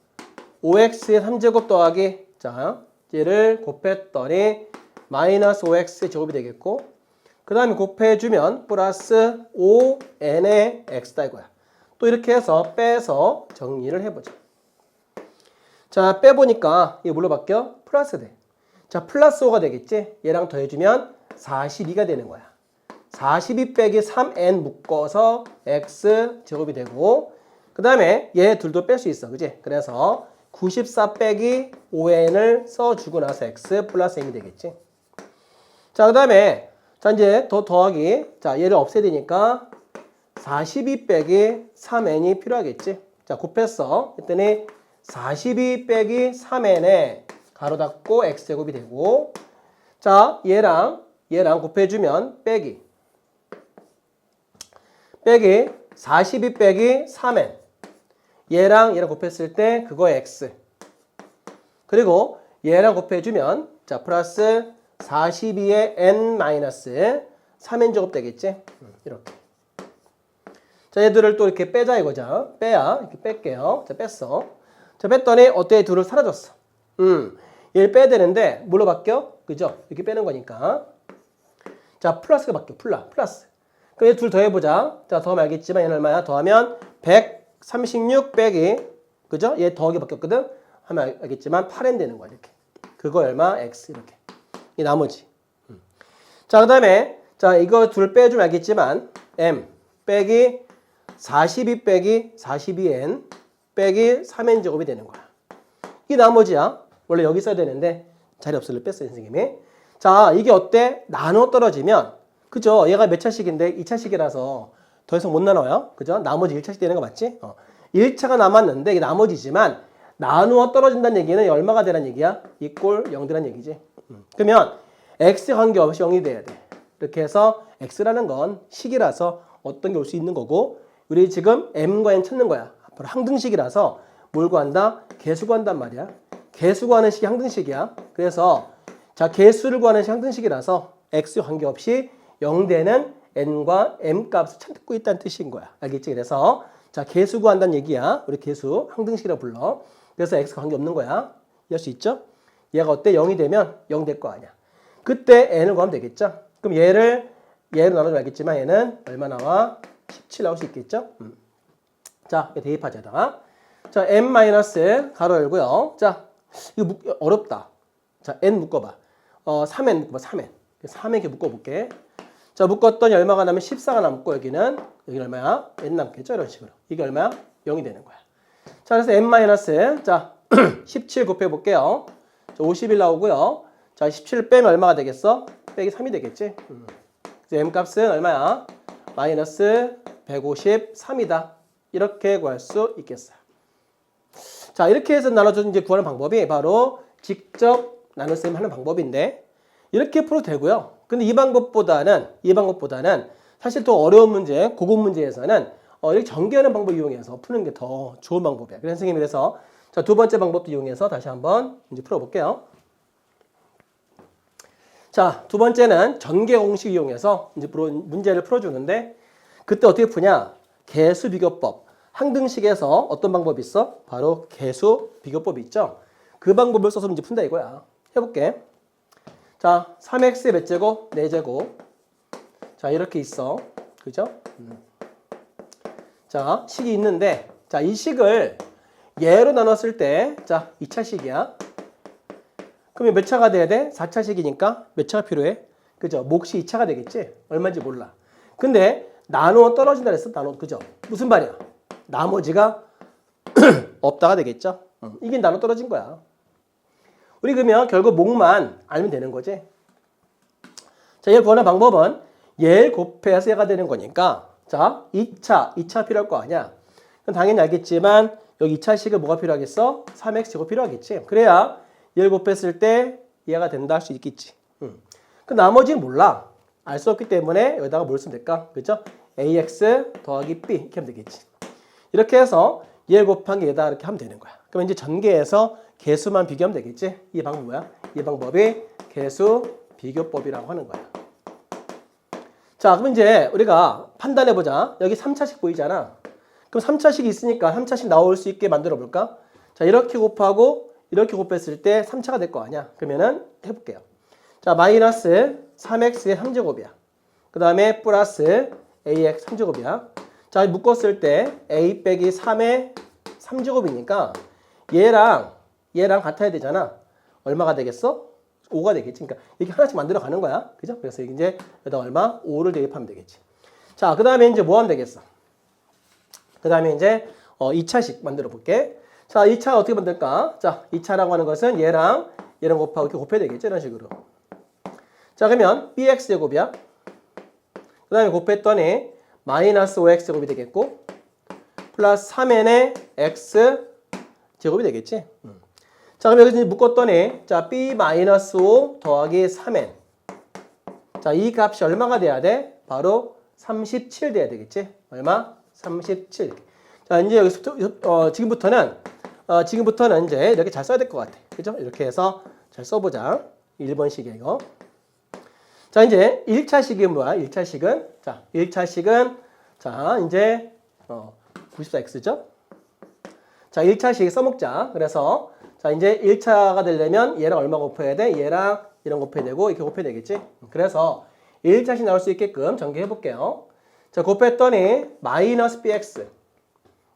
5x의 3제곱 더하기 자 얘를 곱했더니 마이너스 5x 제곱이 되겠고 그 다음에 곱해주면 플러스 5n의 x다 이거야. 또 이렇게 해서 빼서 정리를 해보자. 자, 빼보니까 이게 뭘로 바뀌어? 플러스 돼. 자, 플러스 5가 되겠지? 얘랑 더해주면 42가 되는 거야. 42 빼기 3n 묶어서 x 제곱이 되고 그 다음에 얘 둘도 뺄 수 있어. 그지? 그래서 94 빼기 5n을 써주고 나서 x 플러스 m이 되겠지. 자, 그 다음에 자 이제 더하기 자 얘를 없애야 되니까 42 빼기 3n이 필요하겠지. 자, 곱했어. 했더니 42 빼기 3n에 가로 닫고 x제곱이 되고 자 얘랑 곱해주면 빼기 42 빼기 3n 얘랑 곱했을 때 그거의 x 그리고 얘랑 곱해주면 자 플러스 42의 n 마이너스 3n 제곱 되겠지. 이렇게 자 얘들을 또 이렇게 빼자 이거죠. 빼야 이렇게 뺄게요. 자 뺐어. 자 뺐더니 어때? 둘을 사라졌어. 얘를 빼야 되는데 뭘로 바뀌어? 그죠? 이렇게 빼는 거니까 자 플러스가 바뀌어. 플러스 그럼 얘 둘 더해보자. 자 더하면 알겠지만 얘는 얼마야? 더하면 136 빼기 그죠? 얘 더하기 바뀌었거든. 하면 알겠지만 8n 되는 거야. 이렇게 그거 얼마? x 이렇게 이 나머지. 자 그 다음에 자 이거 둘 빼주면 알겠지만 m 빼기 42 빼기 42n 빼기 3n 제곱이 되는 거야. 이 나머지야. 원래 여기 써야 되는데 자리 없어서 뺐어요 선생님이. 자 이게 어때? 나눠 떨어지면 그죠? 얘가 몇 차식인데 2차식이라서 더 이상 못 나눠요. 그죠? 나머지 1차식 되는 거 맞지? 1차가 남았는데 이게 나머지지만 나누어 떨어진다는 얘기는 얼마가 되란 얘기야? 이꼴 0 되란 얘기지. 그러면 x 관계없이 0이 돼야 돼. 이렇게 해서 x라는 건 식이라서 어떤 게 올 수 있는 거고 우리 지금 m과 n 찾는 거야. 바로 항등식이라서 뭘 구한다? 개수 구한단 말이야. 개수 구하는 식이 항등식이야. 그래서 자 개수를 구하는 식 항등식이라서 x 관계없이 0 되는 n과 m 값을 찾고 있다는 뜻인 거야. 알겠지? 그래서 자 개수 구한다는 얘기야. 우리 개수 항등식이라고 불러. 그래서 x 관계없는 거야. 이해할 수 있죠? 얘가 어때? 0이 되면 0 될 거 아니야. 그때 n을 구하면 되겠죠? 그럼 얘로 나눠주면 알겠지만 얘는 얼마 나와? 17 나올 수 있겠죠? 자, 대입하자. 자, m 마이너스 가로 열고요. 자, 이거 어렵다. 자, n 묶어봐. 3n 묶어봐. 3n 이렇게 묶어볼게. 자, 묶었더니 얼마가 나면 14가 남고 여기는 얼마야? n 남겠죠? 이런 식으로. 이게 얼마야? 0이 되는 거야. 자, 그래서 m 마이너스 자, 17 곱해볼게요. 자, 51 나오고요. 자, 17 빼면 얼마가 되겠어? 빼기 3이 되겠지? 그래서 m 값은 얼마야? 마이너스 153이다. 이렇게 구할 수 있겠어요. 자, 이렇게 해서 나눠서 이제 구하는 방법이 바로 직접 나눗셈 하는 방법인데 이렇게 풀어도 되고요. 근데 이 방법보다는 사실 더 어려운 문제, 고급 문제에서는 이렇게 전개하는 방법 이용해서 푸는 게 더 좋은 방법이야. 그래서 선생님이 그래서 자, 두 번째 방법도 이용해서 다시 한번 이제 풀어볼게요. 자, 두 번째는 전개 공식 이용해서 이제 문제를 풀어주는데 그때 어떻게 푸냐? 개수 비교법. 항등식에서 어떤 방법이 있어? 바로 개수 비교법이 있죠. 그 방법을 써서 이제 푼다 이거야. 해볼게. 자, 3x의 몇 제곱? 4제곱. 자, 이렇게 있어. 그죠? 자, 식이 있는데 자, 이 식을 얘로 나눴을 때, 자, 2차식이야. 그러면 몇 차가 돼야 돼? 4차식이니까 몇 차가 필요해? 그죠? 몫이 2차가 되겠지? 얼마인지 몰라. 근데 나누어 떨어진다 그랬어. 나누어, 그죠? 무슨 말이야? 나머지가 없다가 되겠죠? 이게 나누어 떨어진 거야. 우리 그러면 결국 몫만 알면 되는 거지. 자, 얘를 구하는 방법은 얘를 곱해서 얘가 되는 거니까 자, 2차 필요할 거 아니야. 그럼 당연히 알겠지만 여기 2차식은 뭐가 필요하겠어? 3x제곱 필요하겠지. 그래야 얘를 곱했을 때 얘가 된다 할 수 있겠지. 그 나머지는 몰라. 알 수 없기 때문에 여기다가 뭘 쓰면 될까? 그죠? ax 더하기 b 이렇게 하면 되겠지. 이렇게 해서 얘 곱한 게 얘다 이렇게 하면 되는 거야. 그럼 이제 전개해서 개수만 비교하면 되겠지. 이 방법 뭐야? 이 방법이 개수 비교법이라고 하는 거야. 자, 그럼 이제 우리가 판단해 보자. 여기 3차식 보이잖아. 그럼 3차식이 있으니까 3차식 나올 수 있게 만들어 볼까? 자, 이렇게 곱하고 이렇게 곱했을 때 3차가 될 거 아니야. 그러면은 해볼게요. 자, 마이너스 3x의 3제곱이야. 그 다음에 플러스 ax 3제곱이야. 자, 묶었을 때 a 빼기 3의 3제곱이니까 얘랑 같아야 되잖아. 얼마가 되겠어? 5가 되겠지. 그러니까 이렇게 하나씩 만들어 가는 거야. 그죠? 그래서 이제 여기다 얼마? 5를 대입하면 되겠지. 자, 그 다음에 이제 뭐 하면 되겠어? 그 다음에 이제 2차식 만들어 볼게. 자, 2차 어떻게 만들까? 자, 2차라고 하는 것은 얘랑 곱하고 이렇게 곱해야 되겠죠? 이런 식으로. 자, 그러면 bx제곱이야. 그 다음에 곱했더니 마이너스 5x제곱이 되겠고 플러스 3n의 x제곱이 되겠지. 자, 그럼 여기서 묶었더니 자, b-5 더하기 3n. 자, 이 값이 얼마가 돼야 돼? 바로 37 돼야 되겠지. 얼마? 37. 자, 이제 여기서 지금부터는 이제 이렇게 잘 써야 될 것 같아. 그죠? 이렇게 해서 잘 써보자. 1번식이야 이거. 자, 이제 1차식은 뭐야? 1차식은 자, 1차식은 자, 이제 94x죠? 자, 1차식 써먹자. 그래서 자, 이제 1차가 되려면 얘랑 얼마 곱해야 돼? 얘랑 이런 곱해야 되고 이렇게 곱해야 되겠지? 그래서 1차식 나올 수 있게끔 전개해 볼게요. 자, 곱했더니 마이너스 bx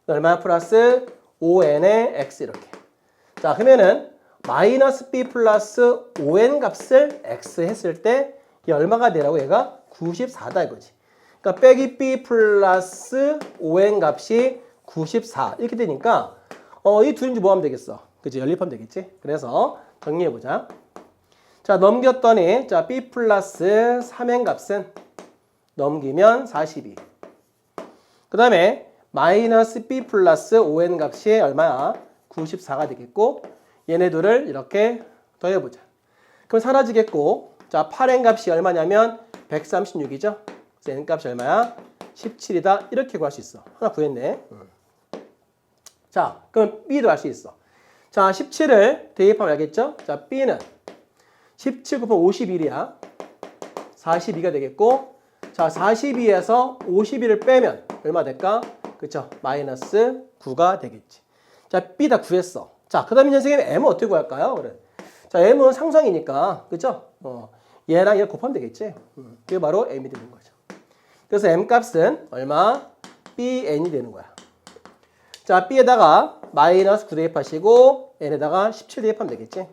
얼마 플러스 5n의 x 이렇게. 자, 그러면은 마이너스 b 플러스 5n 값을 x 했을 때 이게 얼마가 되라고? 얘가 94다 이거지. 그러니까 빼기 b 플러스 5n 값이 94 이렇게 되니까 이 둘인지 뭐 하면 되겠어? 그치? 연립하면 되겠지? 그래서 정리해보자. 자, 넘겼더니 자, b 플러스 3n 값은 넘기면 42. 그 다음에 마이너스 b 플러스 5n 값이 얼마야? 94가 되겠고 얘네들을 이렇게 더해보자. 그럼 사라지겠고 자, 8n 값이 얼마냐면 136이죠? 그래서 n 값이 얼마야? 17이다. 이렇게 구할 수 있어. 하나 구했네. 자, 그럼 b도 알 수 있어. 자, 17을 대입하면 알겠죠? 자, b는 17 곱하면 51이야. 42가 되겠고 자, 42에서 51을 빼면 얼마 될까? 그쵸? 마이너스 9가 되겠지. 자, b 다 구했어. 자, 그 다음에 선생님 m은 어떻게 구할까요? 그래. 자, m은 상수항이니까 그쵸? 얘랑 얘 곱하면 되겠지. 그게 바로 m이 되는 거죠. 그래서 m 값은 얼마? bn이 되는 거야. 자, b에다가 마이너스 9 대입하시고 n에다가 17 대입하면 되겠지.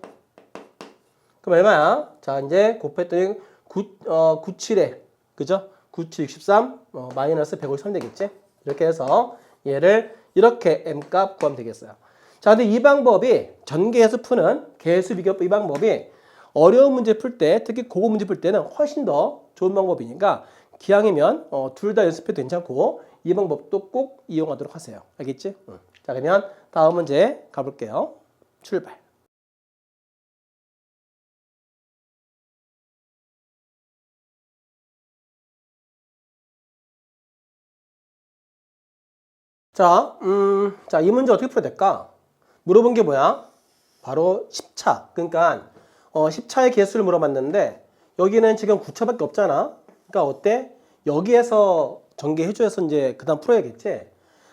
그럼 얼마야? 자, 이제 곱했더니 97에 그죠? 97, 63 마이너스 153 되겠지. 이렇게 해서 얘를 이렇게 m값 구하면 되겠어요. 자, 근데 이 방법이 전개해서 푸는 개수 비교법 이 방법이 어려운 문제 풀 때, 특히 고급 문제 풀 때는 훨씬 더 좋은 방법이니까 기왕이면 둘 다 연습해도 괜찮고 이 방법도 꼭 이용하도록 하세요. 알겠지? 자, 그러면 다음 문제 가볼게요. 출발. 자, 이 문제 어떻게 풀어야 될까? 물어본 게 뭐야? 바로 10차. 그러니까 10차의 개수를 물어봤는데 여기는 지금 9차밖에 없잖아. 그러니까 어때? 여기에서 전개해줘서 이제 그 다음 풀어야겠지?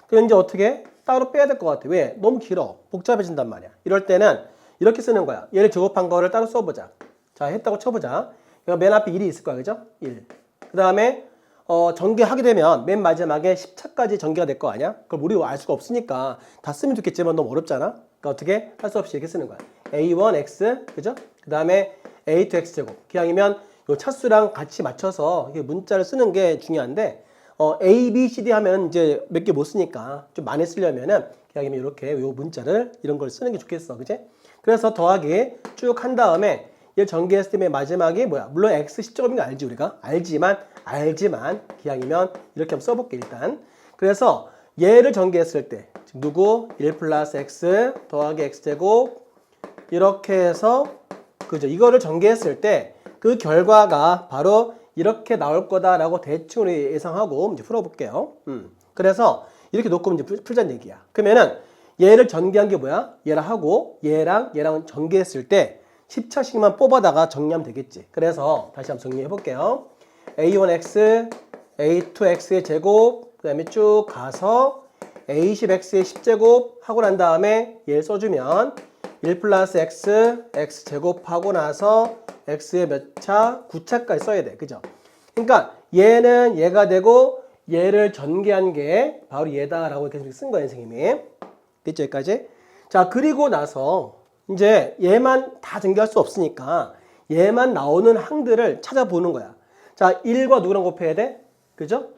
그럼 이제 어떻게? 따로 빼야 될 것 같아. 왜? 너무 길어. 복잡해진단 말이야. 이럴 때는 이렇게 쓰는 거야. 얘를 제곱한 거를 따로 써보자. 자, 했다고 쳐보자. 맨 앞에 1이 있을 거야. 그죠? 1. 그 다음에 전개하게 되면 맨 마지막에 10차까지 전개가 될 거 아니야? 그걸 우리 알 수가 없으니까 다 쓰면 좋겠지만 너무 어렵잖아? 그러니까 어떻게? 할 수 없이 이렇게 쓰는 거야. A1X, 그죠? 그 다음에 A2X제곱. 기왕이면 요 차수랑 같이 맞춰서 이게 문자를 쓰는 게 중요한데, A, B, C, D 하면 이제 몇 개 못 쓰니까 좀 많이 쓰려면은 기왕이면 이렇게 요 문자를 이런 걸 쓰는 게 좋겠어. 그지? 그래서 더하기 쭉 한 다음에 얘 전개했을 때 맨 마지막이 뭐야? 물론 X 시점인 거 알지 우리가? 알지만 기왕이면 이렇게 한번 써볼게 일단. 그래서 얘를 전개했을 때 지금 누구? 1 플러스 X 더하기 X제곱 이렇게 해서 그죠? 이거를 전개했을 때 그 결과가 바로 이렇게 나올 거다라고 대충 우리 예상하고 이제 풀어볼게요. 그래서 이렇게 놓고 이제 풀자는 얘기야. 그러면은 얘를 전개한 게 뭐야? 얘랑 하고 얘랑 전개했을 때 10차씩만 뽑아다가 정리하면 되겠지. 그래서 다시 한번 정리해 볼게요. A1X, A2X의 제곱, 그 다음에 쭉 가서 A10X의 10제곱 하고 난 다음에 얘를 써주면 1 플러스 X, X제곱 하고 나서 X의 몇 차? 9차까지 써야 돼. 그죠? 그러니까 얘는 얘가 되고 얘를 전개한 게 바로 얘다라고 이렇게 쓴 거예요, 선생님이. 됐죠, 여기까지? 자, 그리고 나서 이제 얘만 다 전개할 수 없으니까 얘만 나오는 항들을 찾아보는 거야. 자, 1과 누구랑 곱해야 돼? 그죠?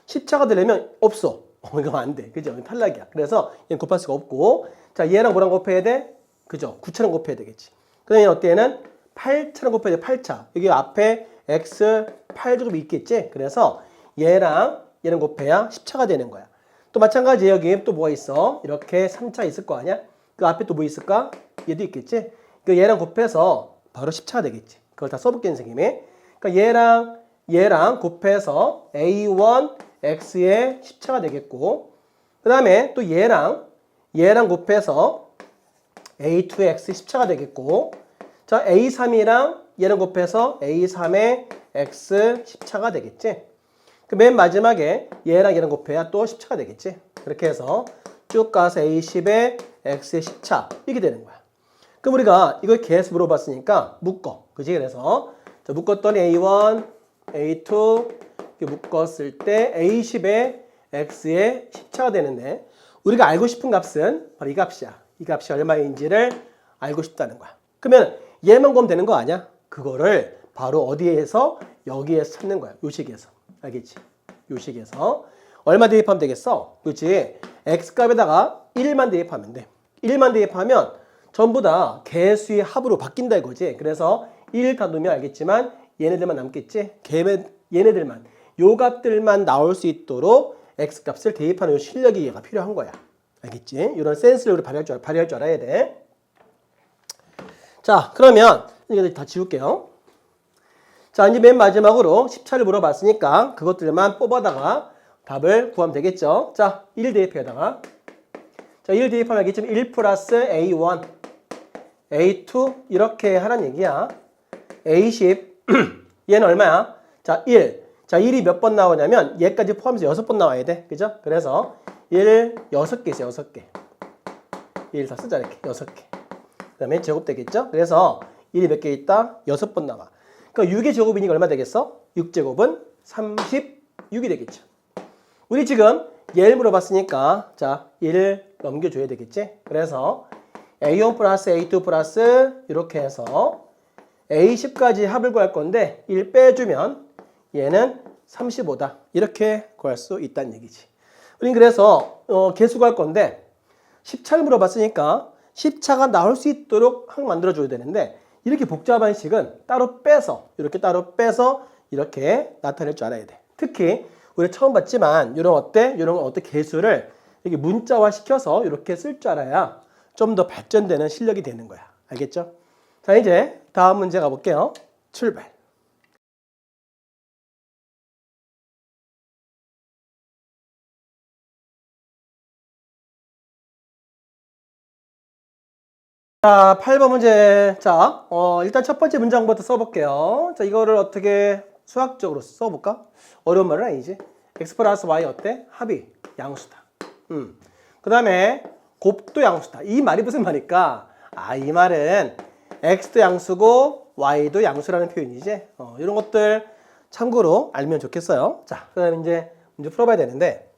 10차가 되려면 없어. 이거 안 돼. 그죠? 탈락이야. 그래서 얘는 곱할 수가 없고. 자, 얘랑 뭐랑 곱해야 돼? 그죠? 9차랑 곱해야 되겠지. 그러면 어때? 얘는 8차랑 곱해야 돼. 8차. 여기 앞에 x 8제곱이 있겠지? 그래서 얘랑 얘랑 곱해야 10차가 되는 거야. 또 마찬가지 여기 또 뭐가 있어? 이렇게 3차 있을 거 아니야? 그 앞에 또 뭐 있을까? 얘도 있겠지? 그 얘랑 곱해서 바로 10차가 되겠지. 그걸 다 써볼게, 선생님이. 그러니까 얘랑 곱해서 A1X의 10차가 되겠고, 그 다음에 또 얘랑 곱해서 A2X 10차가 되겠고, 자, A3이랑 얘랑 곱해서 A3의 X 10차가 되겠지. 그 맨 마지막에 얘랑 곱해야 또 10차가 되겠지. 그렇게 해서 쭉 가서 A10의 X의 10차 이렇게 되는 거야. 그럼 우리가 이걸 계속 물어봤으니까 묶어. 그지? 그래서 자, 묶었더니 A1, A2 이렇게 묶었을 때 A10의 X의 10차가 되는데 우리가 알고 싶은 값은 바로 이 값이야. 이 값이 얼마인지를 알고 싶다는 거야. 그러면 얘만 구하면 되는 거 아니야? 그거를 바로 어디에서? 여기에서 찾는 거야. 요 식에서. 알겠지? 요 식에서. 얼마 대입하면 되겠어? 그렇지? X값에다가 1만 대입하면 돼. 1만 대입하면 전부 다 개수의 합으로 바뀐다 이거지. 그래서 1 다 놓으면 알겠지만 얘네들만 남겠지? 얘네들만. 요 값들만 나올 수 있도록 X값을 대입하는 요 실력이 얘가 필요한 거야. 알겠지? 이런 센스를 우리 발휘할 줄 알아야 돼. 자, 그러면 이거 다 지울게요. 자, 이제 맨 마지막으로 10차를 물어봤으니까 그것들만 뽑아다가 답을 구하면 되겠죠. 자, 1 대입해다가 자, 1 대입하면 알겠지만 1 플러스 A1, A2 이렇게 하라는 얘기야. A10 얘는 얼마야? 자, 1. 자, 1이 몇 번 나오냐면 얘까지 포함해서 6번 나와야 돼. 그죠? 그래서 1, 6개 있어요. 6개. 1 다 쓰자 이렇게. 6개. 그 다음에 제곱 되겠죠? 그래서 1이 몇 개 있다? 6번 나와. 그러니까 6의 제곱이니까 얼마 되겠어? 6제곱은 36이 되겠죠. 우리 지금 얘를 물어봤으니까 자, 1을 넘겨줘야 되겠지? 그래서 A1 플러스 A2 플러스 이렇게 해서 A10까지 합을 구할 건데 1 빼주면 얘는 35다. 이렇게 구할 수 있다는 얘기지. 우린 그래서 개수 구할 건데 10차를 물어봤으니까 10차가 나올 수 있도록 항 만들어줘야 되는데 이렇게 복잡한 식은 따로 빼서 이렇게 나타낼 줄 알아야 돼. 특히 우리 처음 봤지만 이런 어때 개수를 이렇게 문자화 시켜서 이렇게 쓸 줄 알아야 좀 더 발전되는 실력이 되는 거야. 알겠죠? 자, 이제 다음 문제 가볼게요. 출발. 자, 8번 문제. 자, 일단 첫 번째 문장부터 써볼게요. 자, 이거를 어떻게 수학적으로 써볼까? 어려운 말은 아니지. x 플러스 y 어때? 합이 양수다. 그 다음에 곱도 양수다. 이 말이 무슨 말일까? 이 말은 x도 양수고 y도 양수라는 표현이지. 이런 것들 참고로 알면 좋겠어요. 자, 그 다음에 이제 문제 풀어봐야 되는데,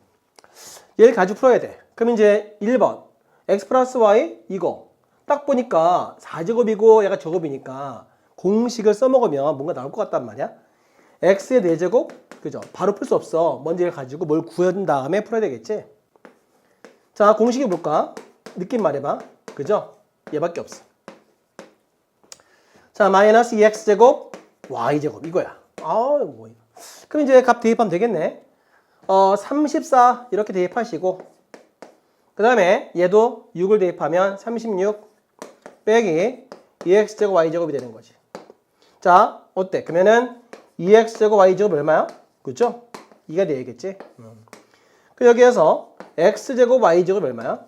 얘를 가지고 풀어야 돼. 그럼 이제 1번, x 플러스 y 이거. 딱 보니까 4제곱이고 얘가 제곱이니까 공식을 써먹으면 뭔가 나올 것 같단 말이야. x의 4제곱, 그죠? 바로 풀 수 없어. 먼저 얘를 가지고 뭘 구한 다음에 풀어야 되겠지? 자, 공식이 뭘까? 느낌 말해봐. 그죠? 얘밖에 없어. 자, 마이너스 2x제곱, y제곱. 이거야. 뭐. 그럼 이제 값 대입하면 되겠네. 34 이렇게 대입하시고, 그 다음에 얘도 6을 대입하면 36 빼기 2x제곱 y제곱이 되는 거지. 자, 어때? 그러면은 2x제곱 y제곱 얼마야? 그죠? 2가 되겠지? 그 여기에서 x제곱 y제곱 얼마야?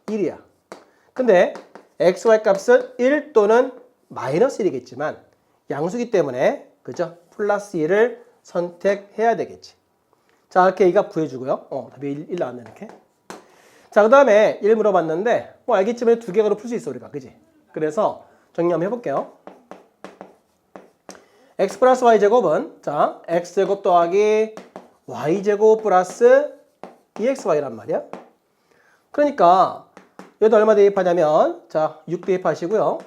1이야. 근데 x, y 값은 1 또는 마이너스 1이겠지만 양수기 때문에 그죠? 플러스 1을 선택해야 되겠지. 자, 이렇게 이 값 구해주고요. 답이 1 나왔네, 이렇게. 자, 그 다음에 1 물어봤는데, 뭐 알겠지만 두 개로 풀 수 있어, 우리가. 그지? 그래서 정리 한번 해볼게요. x 플러스 y제곱은, 자, x제곱 더하기 y제곱 플러스 2xy란 말이야. 그러니까, 여기다 얼마 대입하냐면, 자, 6 대입하시고요.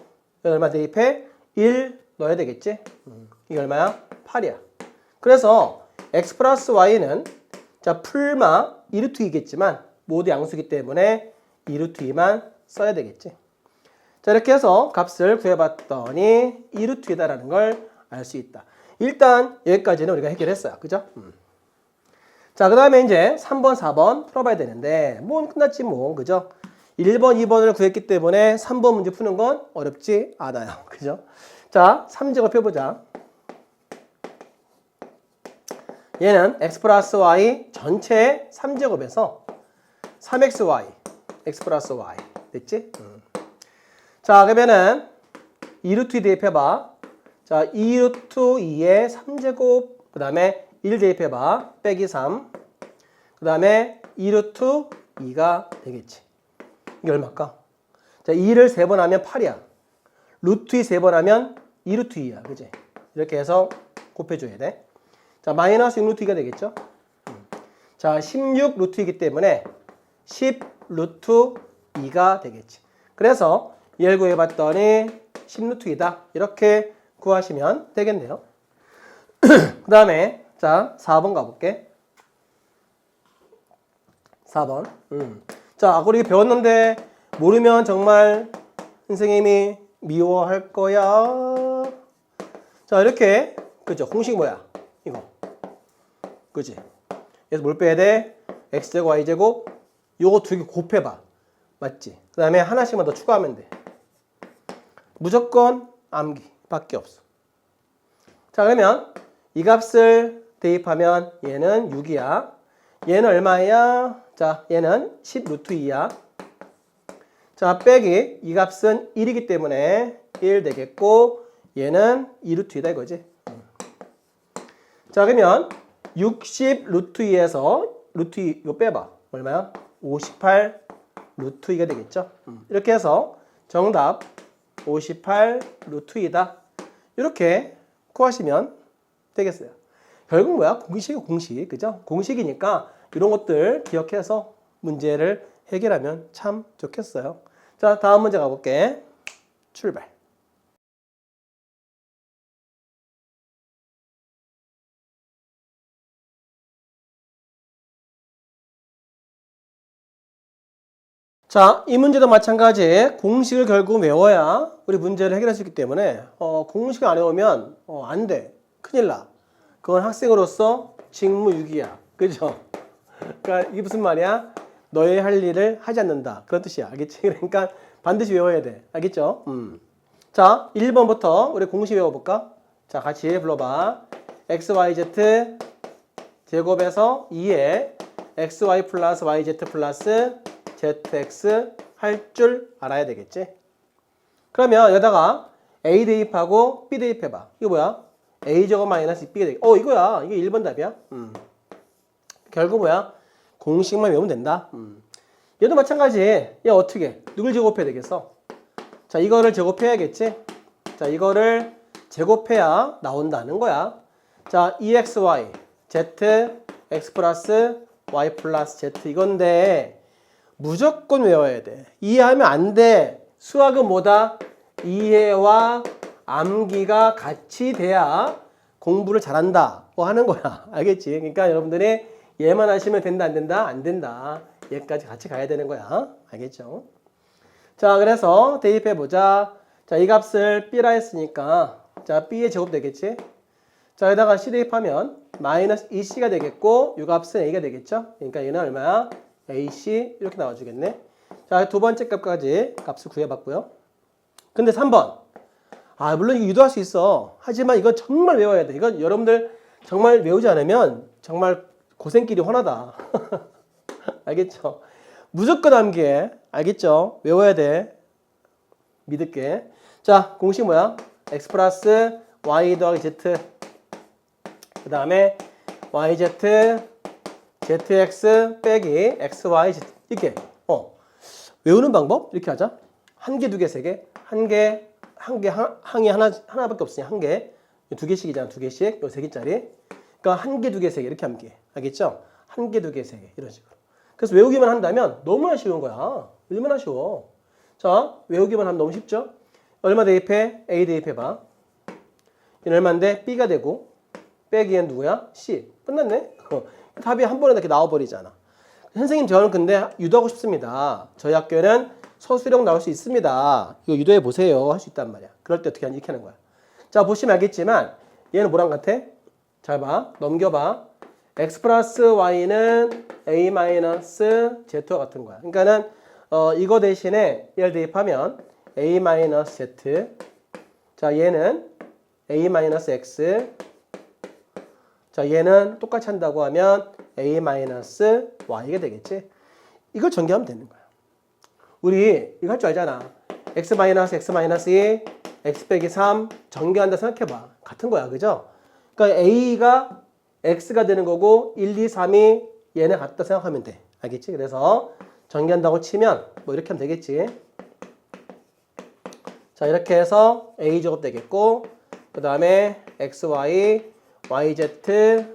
여기 얼마 대입해? 1 넣어야 되겠지? 이게 얼마야? 8이야. 그래서, x 플러스 y는, 자, 풀마 2루트 2겠지만, 모두 양수기 때문에 2루트 2만 써야 되겠지. 자, 이렇게 해서 값을 구해봤더니 2루트 2다라는 걸 알 수 있다. 일단 여기까지는 우리가 해결했어요. 그죠? 자, 그 다음에 이제 3번, 4번 풀어봐야 되는데 뭐 끝났지 뭐. 그죠? 1번, 2번을 구했기 때문에 3번 문제 푸는 건 어렵지 않아요. 그죠? 자, 3제곱 해보자. 얘는 x 플러스 y 전체 3제곱에서 3xy, x 플러스 y. 됐지? 자, 그러면은 2루트 2 대입해봐. 자, 2루트 2에 3제곱, 그 다음에 1 대입해봐. 빼기 3. 그 다음에 2루트 2가 되겠지. 이게 얼마일까? 자, 2를 3번 하면 8이야. 루트 2 3번 하면 2루트 2야. 그지? 이렇게 해서 곱해줘야 돼. 자, 마이너스 6루트 2가 되겠죠? 자, 16 루트 2이기 때문에 10 루트 2가 되겠지. 그래서 얘를 구해봤더니 10 루트 2다. 이렇게 구하시면 되겠네요. 그 다음에 자 4번 가볼게. 4번. 자, 아까 우리 배웠는데 모르면 정말 선생님이 미워할 거야. 자, 이렇게 그죠? 공식 뭐야? 이거. 그지? 그래서 뭘 빼야 돼? x제곱 y제곱 요거 두 개 곱해봐. 맞지? 그 다음에 하나씩만 더 추가하면 돼. 무조건 암기 밖에 없어. 자, 그러면 이 값을 대입하면 얘는 6이야. 얘는 얼마야? 자, 얘는 10 루트 2야. 자, 빼기 이 값은 1이기 때문에 1 되겠고 얘는 2 루트 2다 이거지. 자, 그러면 60 루트 2에서 루트 2 이거 빼봐. 얼마야? 58 루트 2가 되겠죠. 이렇게 해서 정답 58 루트 2다. 이렇게 구하시면 되겠어요. 결국 뭐야? 공식이 공식. 그죠? 공식이니까 이런 것들 기억해서 문제를 해결하면 참 좋겠어요. 자, 다음 문제 가볼게. 출발. 자, 이 문제도 마찬가지 공식을 결국 외워야 우리 문제를 해결할 수 있기 때문에 공식을 안 외우면 안 돼. 큰일 나. 그건 학생으로서 직무유기야. 그죠? 그러니까 이게 무슨 말이야? 너의 할 일을 하지 않는다. 그런 뜻이야. 알겠지? 그러니까 반드시 외워야 돼. 알겠죠? 자, 1번부터 우리 공식 외워볼까? 자, 같이 불러봐. xyz 제곱에서 2에 xy 플러스 yz 플러스 zx 할 줄 알아야 되겠지? 그러면 여기다가 a 대입하고 b 대입해봐. 이거 뭐야? a제곱 마이너스 b가 되겠 이거야. 이게 1번 답이야. 결국 뭐야? 공식만 외우면 된다. 얘도 마찬가지. 얘 어떻게? 누굴 제곱해야 되겠어? 자, 이거를 제곱해야겠지? 자, 이거를 제곱해야 나온다는 거야. 자, EXY, Z, X 플러스 Y 플러스 Z 이건데 무조건 외워야 돼. 이해하면 안 돼. 수학은 뭐다? 이해와 암기가 같이 돼야 공부를 잘한다. 뭐 하는 거야. 알겠지? 그러니까 여러분들이 얘만 하시면 된다, 안 된다? 안 된다. 얘까지 같이 가야 되는 거야. 알겠죠? 자, 그래서 대입해보자. 자, 이 값을 B라 했으니까 자, B의 제곱 되겠지? 자, 여기다가 C 대입하면 마이너스 2C가 되겠고 이 값은 A가 되겠죠? 그러니까 얘는 얼마야? AC 이렇게 나와주겠네. 자, 두 번째 값까지 값을 구해봤고요. 근데 3번. 아, 물론 이거 유도할 수 있어. 하지만 이건 정말 외워야 돼. 이건 여러분들 정말 외우지 않으면 정말 고생길이 훤하다. 알겠죠? 무조건 암기해. 알겠죠? 외워야 돼. 믿을게. 자, 공식 뭐야? x 플러스 y 더하기 z. 그 다음에 yz, zx 빼기 xy 이렇게. 외우는 방법 이렇게 하자. 한 개, 두 개, 세 개. 한 개, 항이 하나밖에 없으니 한 개. 두 개씩이잖아. 두 개씩. 요 세 개짜리. 그러니까 한 개, 두 개, 세 개 이렇게 암기해. 알겠죠? 한 개, 두 개, 세 개 이런 식으로. 그래서 외우기만 한다면 너무나 쉬운 거야. 얼마나 쉬워. 자, 외우기만 하면 너무 쉽죠? 얼마 대입해? A 대입해봐. 얘는 얼마인데? B가 되고 빼기 얘는 누구야? C. 끝났네? 답이 한 번에 이렇게 나와버리잖아. 선생님 저는 근데 유도하고 싶습니다. 저희 학교에는 서술형 나올 수 있습니다. 이거 유도해 보세요. 할 수 있단 말이야. 그럴 때 어떻게 하냐? 이렇게 하는 거야. 자, 보시면 알겠지만 얘는 뭐랑 같아? 잘 봐. 넘겨봐. x 플러스 y는 a 마이너스 z와 같은 거야. 그러니까는 이거 대신에 얘를 대입하면 a 마이너스 z. 자, 얘는 a 마이너스 x. 자, 얘는 똑같이 한다고 하면 a 마이너스 y가 되겠지. 이걸 전개하면 되는 거야. 우리 이거 할 줄 알잖아. x 마이너스 x 마이너스 2, x 빼기 3 전개한다 생각해봐. 같은 거야, 그죠? 그러니까 a가 x가 되는 거고 1, 2, 3이 얘네 같다 생각하면 돼. 알겠지? 그래서 전개한다고 치면 뭐 이렇게 하면 되겠지. 자, 이렇게 해서 a제곱 되겠고 그 다음에 xy, yz,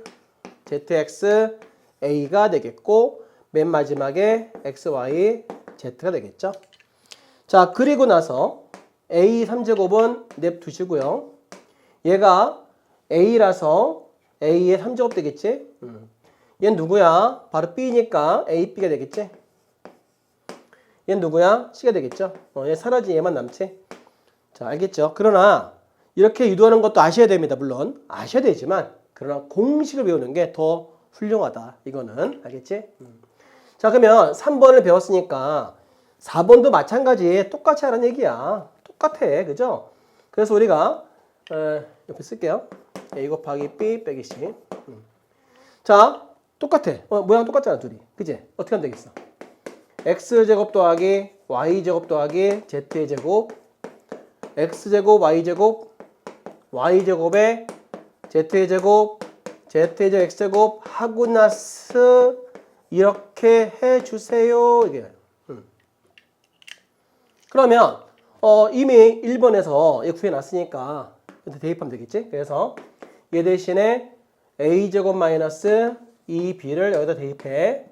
zx, a가 되겠고 맨 마지막에 xy, z가 되겠죠. 자, 그리고 나서 a 3제곱은 냅두시고요. 얘가 a라서 a의 3제곱 되겠지? 얘는 누구야? 바로 b니까 ab가 되겠지? 얘는 누구야? c가 되겠죠? 얘 사라진 얘만 남지? 자, 알겠죠? 그러나 이렇게 유도하는 것도 아셔야 됩니다. 물론 아셔야 되지만 그러나 공식을 배우는 게 더 훌륭하다. 이거는 알겠지? 자, 그러면 3번을 배웠으니까 4번도 마찬가지 똑같이 하라는 얘기야. 똑같아. 그죠? 그래서 우리가 옆에 쓸게요. A 곱하기 B 빼기 C. 자, 똑같아. 모양 똑같잖아, 둘이. 그치? 어떻게 하면 되겠어? X제곱 더하기 Y제곱 더하기 Z의 제곱. X제곱 Y제곱 Y제곱에 Z의 제곱 Z의 제곱 X제곱 하고 나서 이렇게 해주세요. 이게. 그러면 이미 1번에서 얘 구해놨으니까 대입하면 되겠지? 그래서 얘 대신에 a제곱 마이너스 2b를 여기다 대입해.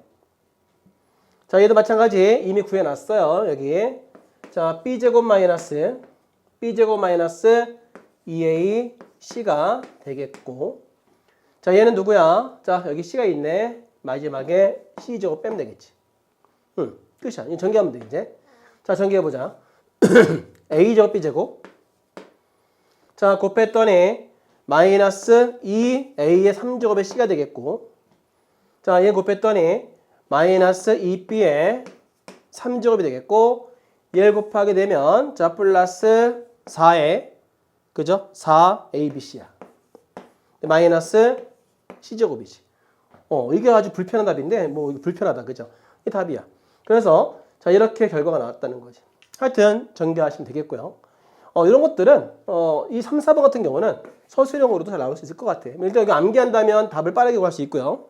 자, 얘도 마찬가지 이미 구해놨어요. 여기. 자, b제곱 마이너스 2ac가 되겠고. 자, 얘는 누구야? 자, 여기 c가 있네. 마지막에 c제곱 빼면 되겠지. 끝이야. 이거 전개하면 돼, 이제. 자, 전개해보자. a제곱 b제곱. 자, 곱했더니 마이너스 2a의 3제곱의 c가 되겠고. 자, 얘 곱했더니 마이너스 2b의 3제곱이 되겠고. 얘를 곱하게 되면 자, 플러스 4에 그죠? 4abc야. 마이너스 c제곱이지. 이게 아주 불편한 답인데 뭐 불편하다. 그죠? 이 답이야. 그래서 자, 이렇게 결과가 나왔다는 거지. 하여튼 전개하시면 되겠고요. 이런 것들은 이 3, 4번 같은 경우는 서술형으로도 잘 나올 수 있을 것 같아. 일단 여기 암기한다면 답을 빠르게 구할 수 있고요.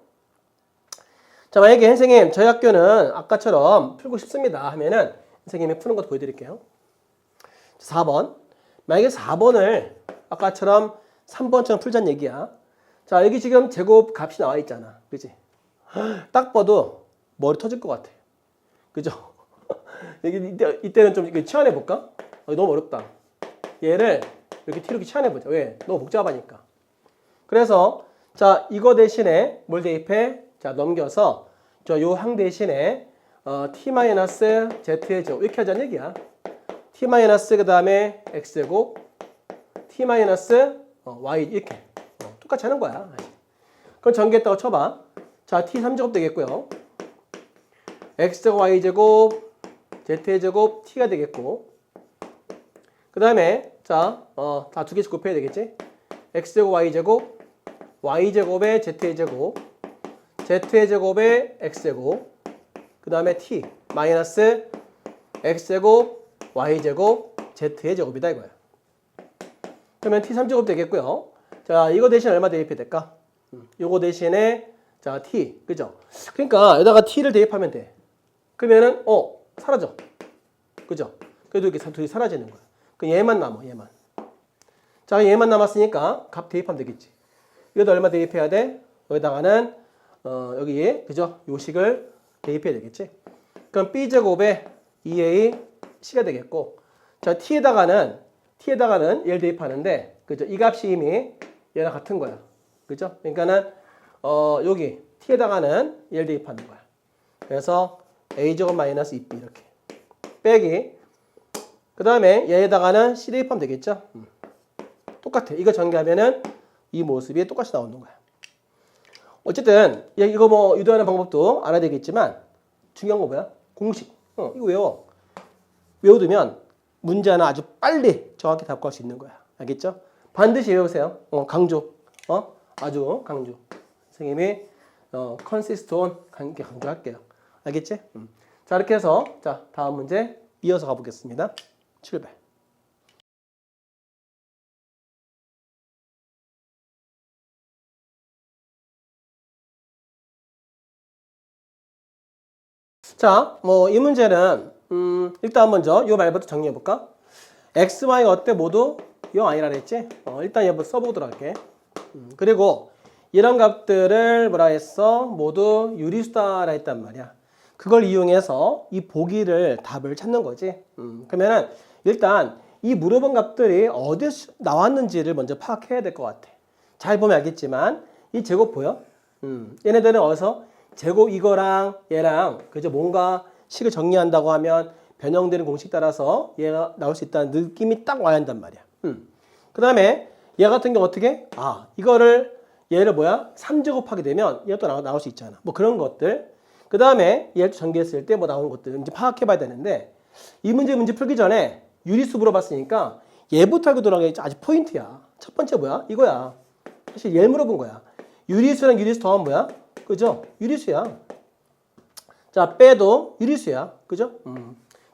자, 만약에 선생님 저희 학교는 아까처럼 풀고 싶습니다 하면은 선생님이 푸는 것도 보여드릴게요. 4번. 만약에 4번을 아까처럼 3번처럼 풀자는 얘기야. 자, 여기 지금 제곱 값이 나와 있잖아. 그지? 딱 봐도 머리 터질 것 같아. 그죠? 이때는 좀 치환해 볼까? 너무 어렵다. 얘를 이렇게 t로 치환해 보자. 왜? 너무 복잡하니까. 그래서 자, 이거 대신에 뭘 대입해? 자, 넘겨서 요 항 대신에 t-z의 제곱 이렇게 하자는 얘기야. t- 그 다음에 x제곱 t- y 이렇게 똑같이 하는 거야. 그럼 전개했다고 쳐봐. 자, t 3제곱 되겠고요. x제곱 y제곱 z제곱 t가 되겠고, 그 다음에 자, 다 두 개씩 곱해야 되겠지? x제곱 y제곱 y제곱에 z제곱 z제곱에 x제곱, 그 다음에 t 마이너스 x제곱 y제곱 z의 제곱이다 이거야. 그러면 t 3제곱 되겠고요. 자, 이거 대신 얼마 대입해야 될까? 요거 대신에 자, t. 그죠? 그러니까 여기다가 t를 대입하면 돼. 그러면은 사라져. 그죠? 그래도 이렇게 둘이 사라지는 거야. 그 얘만 남아, 얘만. 자, 얘만 남았으니까 값 대입하면 되겠지. 이것도 얼마 대입해야 돼? 여기다가는 여기 그죠? 요식을 대입해야 되겠지. 그럼 b제곱에 2a c가 되겠고, 자, t에다가는 얘를 대입하는데, 그죠? 이 값이 이미 얘랑 같은 거야. 그죠? 그러니까는 여기 t에다가는 얘를 대입하는 거야. 그래서 a제곱 마이너스 2b 이렇게 빼기, 그 다음에 얘에다가는 c 대입하면 되겠죠? 똑같아. 이거 전개하면은 이 모습이 똑같이 나오는 거야. 어쨌든 이거 뭐 유도하는 방법도 알아야 되겠지만 중요한 거 뭐야? 공식. 이거 외워. 외워두면 문제 하나 아주 빨리 정확히 답고 할 수 있는 거야. 알겠죠? 반드시 외우세요. 강조. 아주 강조. 선생님이 컨시스트 온 강조할게요. 알겠지? 자, 이렇게 해서 자, 다음 문제 이어서 가보겠습니다. 출발. 자, 뭐 이 문제는 일단 먼저 이 말부터 정리해 볼까? x, y가 어때? 모두 0 아니라 그랬지? 일단 얘부터 써보도록 할게. 그리고 이런 값들을 뭐라 했어? 모두 유리수다라 했단 말이야. 그걸 이용해서 이 보기를 답을 찾는 거지. 그러면은 일단 이 물어본 값들이 어디서 나왔는지를 먼저 파악해야 될 것 같아. 잘 보면 알겠지만 이 제곱 보여? 얘네들은 어디서 제곱 이거랑 얘랑 그죠? 뭔가 식을 정리한다고 하면 변형되는 공식 따라서 얘가 나올 수 있다는 느낌이 딱 와야 한단 말이야. 그 다음에 얘 같은 경우 어떻게? 이거를 얘를 뭐야? 3제곱하게 되면 얘가 또 나올 수 있잖아. 뭐 그런 것들. 그 다음에 얘를 전개했을 때 뭐 나오는 것들 이제 파악해 봐야 되는데, 이 문제 풀기 전에 유리수 물어봤으니까 얘부터 알고 들어가는 게 아주 포인트야. 첫 번째 뭐야? 이거야. 사실 얘 물어본 거야. 유리수랑 유리수 더하면 뭐야? 그죠? 유리수야. 자, 빼도 유리수야. 그죠?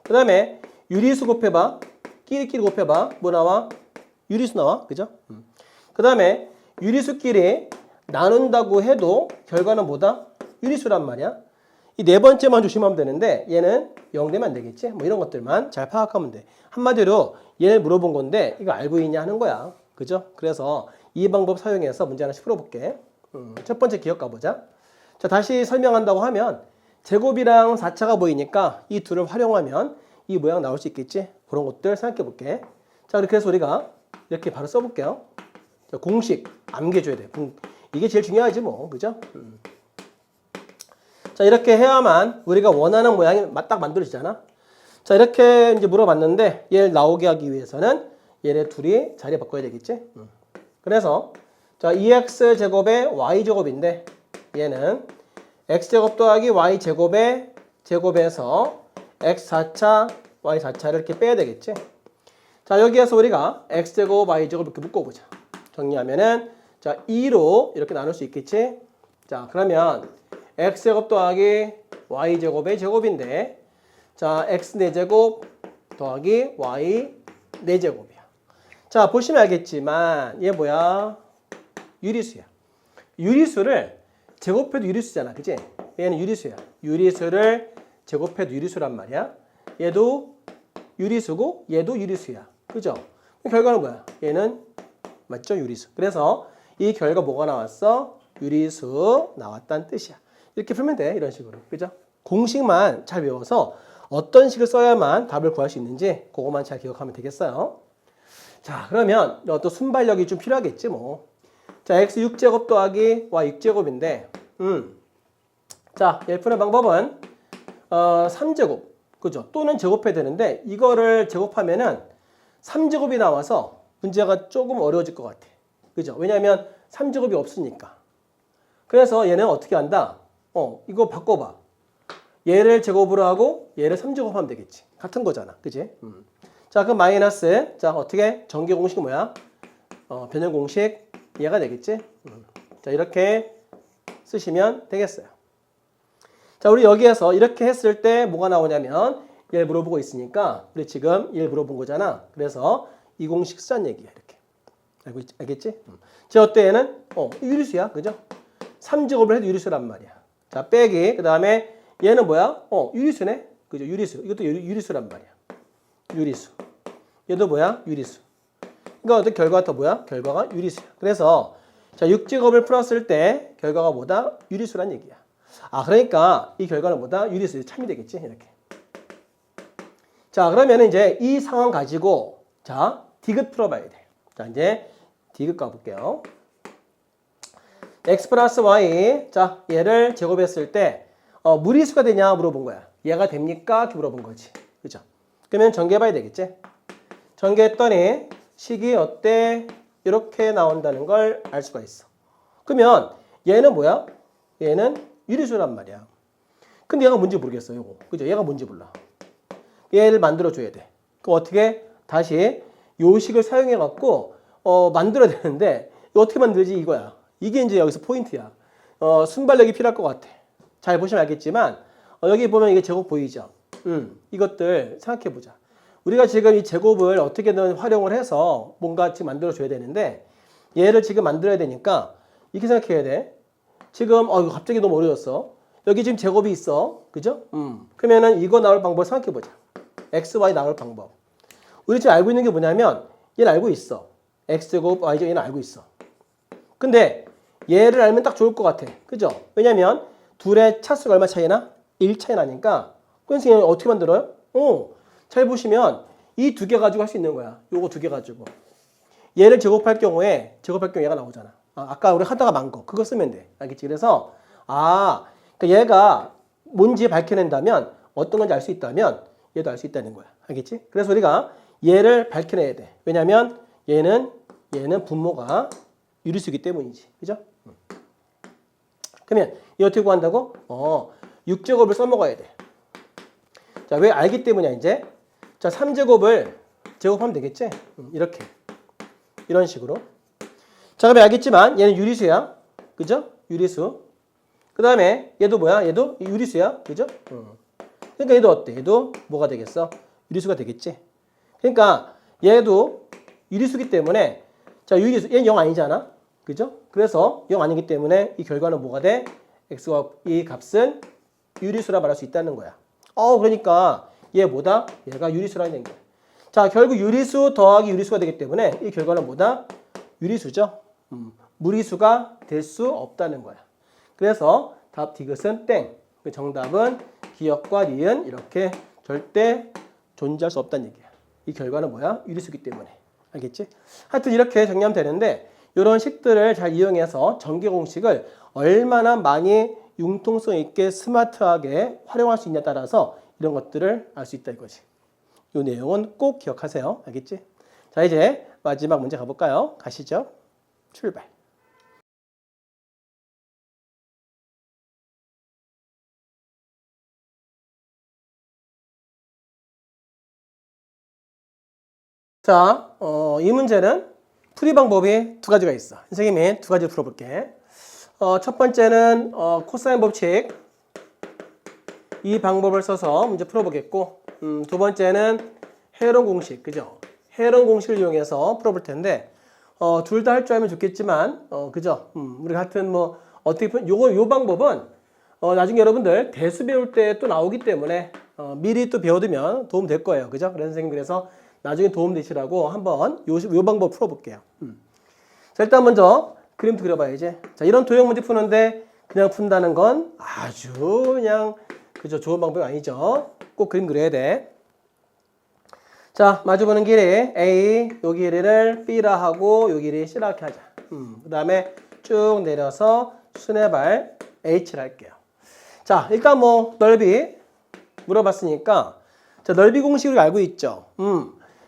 그 다음에 유리수 곱해봐. 끼리끼리 곱해봐. 뭐 나와? 유리수 나와. 그죠? 그 다음에 유리수끼리 나눈다고 해도 결과는 뭐다? 유리수란 말이야. 이 네 번째만 조심하면 되는데 얘는 0 되면 안 되겠지? 뭐 이런 것들만 잘 파악하면 돼. 한마디로 얘를 물어본 건데 이거 알고 있냐 하는 거야. 그죠? 그래서 이 방법 사용해서 문제 하나씩 풀어볼게. 첫 번째 기억 가보자. 자, 다시 설명한다고 하면 제곱이랑 4차가 보이니까 이 둘을 활용하면 이 모양 나올 수 있겠지? 그런 것들 생각해 볼게. 자, 그래서 우리가 이렇게 바로 써볼게요. 자, 공식 암기해줘야 돼. 이게 제일 중요하지 뭐. 그죠? 자, 이렇게 해야만 우리가 원하는 모양이 딱 만들어지잖아. 자, 이렇게 이제 물어봤는데 얘를 나오게 하기 위해서는 얘네 둘이 자리 바꿔야 되겠지? 그래서 자, 2x 제곱에 y 제곱인데 얘는 x 제곱 더하기 y 제곱의 제곱에서 x 4차, y 4차를 이렇게 빼야 되겠지? 자, 여기에서 우리가 x 제곱, y 제곱 이렇게 묶어보자. 정리하면은 자, 2로 이렇게 나눌 수 있겠지? 자, 그러면 x제곱 더하기 y제곱의 제곱인데, 자, x 4제곱 더하기 y 4제곱이야. 자, 보시면 알겠지만 얘 뭐야? 유리수야. 유리수를 제곱해도 유리수잖아. 그치? 얘는 유리수야. 유리수를 제곱해도 유리수란 말이야. 얘도 유리수고 얘도 유리수야. 그죠? 결과는 뭐야? 얘는 맞죠? 유리수. 그래서 이 결과 뭐가 나왔어? 유리수 나왔다는 뜻이야. 이렇게 풀면 돼. 이런 식으로. 그죠? 공식만 잘 외워서 어떤 식을 써야만 답을 구할 수 있는지 그것만 잘 기억하면 되겠어요. 자, 그러면 또 순발력이 좀 필요하겠지 뭐. 자, x 6제곱 더하기 y 6제곱인데 자, 얘 푸는 방법은 3제곱. 그죠? 또는 제곱해야 되는데 이거를 제곱하면은 3제곱이 나와서 문제가 조금 어려워질 것 같아. 그죠? 왜냐하면 3제곱이 없으니까. 그래서 얘는 어떻게 한다? 이거 바꿔봐. 얘를 제곱으로 하고 얘를 3제곱 하면 되겠지. 같은 거잖아. 그지? 자, 그럼 마이너스. 자, 어떻게? 전개 공식이 뭐야? 변형 공식. 얘가 되겠지? 자, 이렇게 쓰시면 되겠어요. 자, 우리 여기에서 이렇게 했을 때 뭐가 나오냐면 얘를 물어보고 있으니까 우리 지금 얘를 물어본 거잖아. 그래서 이 공식 쓰자는 얘기야. 이렇게. 알겠지? 제 어때 얘는? 유리수야. 그죠? 3제곱을 해도 유리수란 말이야. 자, 빼기. 그 다음에 얘는 뭐야? 유리수네. 그죠? 유리수. 이것도 유리수란 말이야. 유리수. 얘도 뭐야? 유리수. 그러니까 어떤 결과가 더 뭐야? 결과가 유리수야. 그래서 자, 6제곱을 풀었을 때 결과가 뭐다? 유리수란 얘기야. 그러니까 이 결과는 뭐다? 유리수. 참이 되겠지? 이렇게. 자, 그러면 이제 이 상황 가지고 자, 디귿 풀어봐야 돼. 자, 이제 디귿 가볼게요. x 플러스 y. 자, 얘를 제곱했을 때 무리수가 되냐 물어본 거야. 얘가 됩니까? 이렇게 물어본 거지. 그죠? 그러면 전개해봐야 되겠지? 전개했더니 식이 어때? 이렇게 나온다는 걸 알 수가 있어. 그러면 얘는 뭐야? 얘는 유리수란 말이야. 근데 얘가 뭔지 모르겠어. 요거. 그죠? 얘가 뭔지 몰라. 얘를 만들어줘야 돼. 그럼 어떻게? 다시 요 식을 사용해갖고 만들어야 되는데 어떻게 만들지 이거야. 이게 이제 여기서 포인트야. 순발력이 필요할 것 같아. 잘 보시면 알겠지만 여기 보면 이게 제곱 보이죠? 이것들 생각해보자. 우리가 지금 이 제곱을 어떻게든 활용을 해서 뭔가 지금 만들어줘야 되는데 얘를 지금 만들어야 되니까 이렇게 생각해야 돼. 지금 이거 갑자기 너무 어려웠어. 여기 지금 제곱이 있어. 그죠? 그러면은 이거 나올 방법을 생각해보자. x, y 나올 방법. 우리 지금 알고 있는 게 뭐냐면 얘는 알고 있어. x제곱, y제곱 얘는 알고 있어. 근데 얘를 알면 딱 좋을 것 같아. 그죠? 왜냐면 둘의 차수가 얼마 차이나? 1 차이 나니까. 그래서 얘는 어떻게 만들어요? 잘 보시면 이 두 개 가지고 할 수 있는 거야. 요거 두 개 가지고. 얘를 제곱할 경우에 얘가 나오잖아. 아까 우리 하다가 만 거. 그거 쓰면 돼. 알겠지? 그래서 그러니까 얘가 뭔지 밝혀낸다면 어떤 건지 알 수 있다면 얘도 알 수 있다는 거야. 알겠지? 그래서 우리가 얘를 밝혀내야 돼. 왜냐면 얘는 분모가 유리수이기 때문이지. 그죠? 그러면 이 어떻게 구한다고? 6제곱을 써먹어야 돼. 자, 왜 알기 때문이야, 이제? 자, 3제곱을 제곱하면 되겠지? 이렇게. 이런 식으로. 자, 그러면 알겠지만 얘는 유리수야. 그죠? 유리수. 그 다음에 얘도 뭐야? 얘도 유리수야. 그죠? 그러니까 얘도 어때? 얘도 뭐가 되겠어? 유리수가 되겠지? 그러니까 얘도 유리수기 때문에 자, 유리수. 얘는 0 아니잖아. 그죠? 그래서 0 아니기 때문에 이 결과는 뭐가 돼? x가 이 값은 유리수라 말할 수 있다는 거야. 그러니까 얘 뭐다? 얘가 유리수라는 얘기야. 자, 결국 유리수 더하기 유리수가 되기 때문에 이 결과는 뭐다? 유리수죠. 무리수가 될 수 없다는 거야. 그래서 답 디귿은 땡. 그 정답은 기역과 니은 이렇게 절대 존재할 수 없다는 얘기야. 이 결과는 뭐야? 유리수기 때문에. 알겠지? 하여튼 이렇게 정리하면 되는데 이런 식들을 잘 이용해서 전개 공식을 얼마나 많이 융통성 있게 스마트하게 활용할 수 있냐에 따라서 이런 것들을 알 수 있다 이거지. 이 내용은 꼭 기억하세요. 알겠지? 자, 이제 마지막 문제 가볼까요? 가시죠. 출발. 자, 이 문제는 풀이 방법이 두 가지가 있어. 선생님이 두 가지를 풀어볼게. 첫 번째는 코사인 법칙. 이 방법을 써서 문제 풀어보겠고, 두 번째는 헤론 공식, 그죠? 헤론 공식을 이용해서 풀어볼 텐데, 둘 다 할 줄 알면 좋겠지만, 그죠? 우리가 하여튼 뭐, 어떻게, 요 방법은, 나중에 여러분들 대수 배울 때 또 나오기 때문에, 미리 또 배워두면 도움 될 거예요. 그죠? 그래서 선생님 그래서 나중에 도움 되시라고 한번 요 방법 풀어볼게요. 자, 일단 먼저, 그림도 그려봐야지. 자, 이런 도형 문제 푸는데 그냥 푼다는 건 아주 그냥 그죠 좋은 방법이 아니죠. 꼭 그림 그려야 돼. 자, 마주보는 길이 A, 요 길이를 B라 하고 요 길이 C라 이렇게 하자. 그 다음에 쭉 내려서 순회발 H를 할게요. 자, 일단 뭐 넓이 물어봤으니까 자, 넓이 공식을 알고 있죠.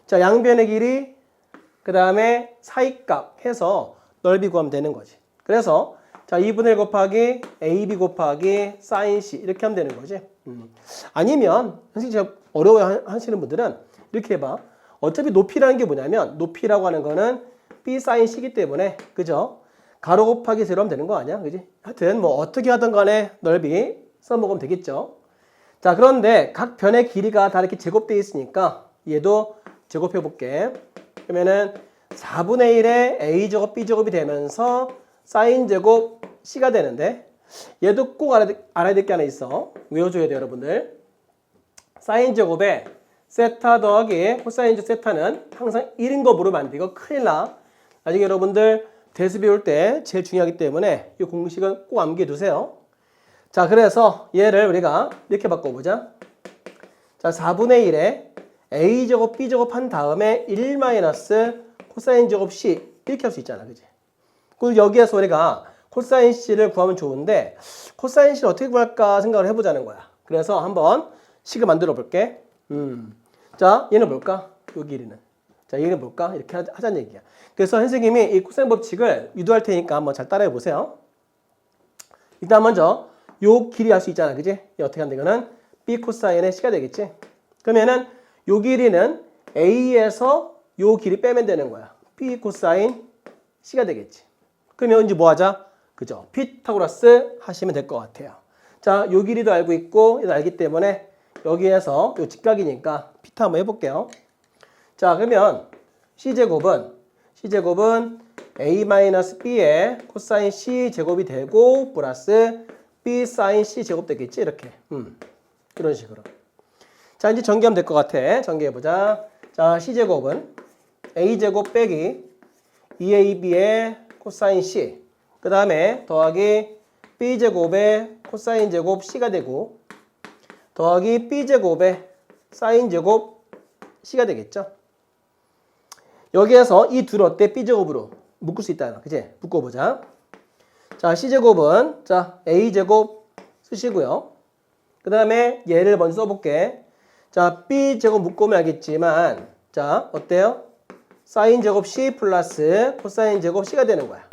자, 양변의 길이 그 다음에 사이값 해서 넓이 구하면 되는 거지. 그래서 자, 2분의 1 곱하기 AB 곱하기 sin C 이렇게 하면 되는 거지. 아니면 선생님 제가 어려워 하시는 분들은 이렇게 해봐. 어차피 높이라는 게 뭐냐면 높이라고 하는 거는 B sin C이기 때문에 그죠? 가로 곱하기 세로 하면 되는 거 아니야? 그지? 하여튼 뭐 어떻게 하든 간에 넓이 써먹으면 되겠죠. 자, 그런데 각 변의 길이가 다 이렇게 제곱되어 있으니까 얘도 제곱해 볼게. 그러면은 4분의 1의 A제곱 B제곱이 되면서 사인 제곱 C가 되는데 얘도 꼭 알아야 될 게 하나 있어. 외워줘야 돼요, 여러분들. 사인 제곱에 세타 더하기 코사인 제곱 세타는 항상 1인 거 물으면 안 돼. 이거 큰일 나. 나중에 여러분들 대수 배울 때 제일 중요하기 때문에 이 공식은 꼭 암기해두세요. 자, 그래서 얘를 우리가 이렇게 바꿔보자. 자, 4분의 1에 A제곱 B제곱 한 다음에 1 마이너스 코사인 제곱 C 이렇게 할 수 있잖아. 그지? 그리고 여기에서 우리가 코사인 C를 구하면 좋은데 코사인 C를 어떻게 구할까 생각을 해보자는 거야. 그래서 한번 식을 만들어 볼게. 자, 얘는 뭘까? 요 길이는. 자, 얘는 뭘까? 이렇게 하자는 얘기야. 그래서 선생님이 이 코사인 법칙을 유도할 테니까 한번 잘 따라해 보세요. 일단 먼저 요 길이 할 수 있잖아. 그지? 어떻게 한다? 이거는 B 코사인의 C가 되겠지? 그러면은 요 길이는 A에서 요 길이 빼면 되는 거야. B 코사인 C가 되겠지. 그러면 이제 뭐 하자? 그죠? 피타고라스 하시면 될 것 같아요. 자, 요 길이도 알고 있고, 이거 알기 때문에 여기에서 요 직각이니까 피타 한번 해볼게요. 자, 그러면 C제곱은 A-B의 코사인 C제곱이 되고, 플러스 B 사인 C제곱 되겠지? 이렇게. 이런 식으로. 자, 이제 전개하면 될 것 같아. 전개해보자. 자, C제곱은 A제곱 빼기 2AB의 코사인 C 그 다음에 더하기 B제곱의 코사인 제곱 C가 되고 더하기 B제곱의 사인 제곱 C가 되겠죠. 여기에서 이 둘 어때? B제곱으로 묶을 수 있다. 그치? 묶어보자. 자, C제곱은 자 A제곱 쓰시고요. 그 다음에 얘를 먼저 써볼게. 자, B제곱 묶으면 알겠지만 자, 어때요? 사인 제곱 C 플러스 코사인 제곱 C가 되는 거야.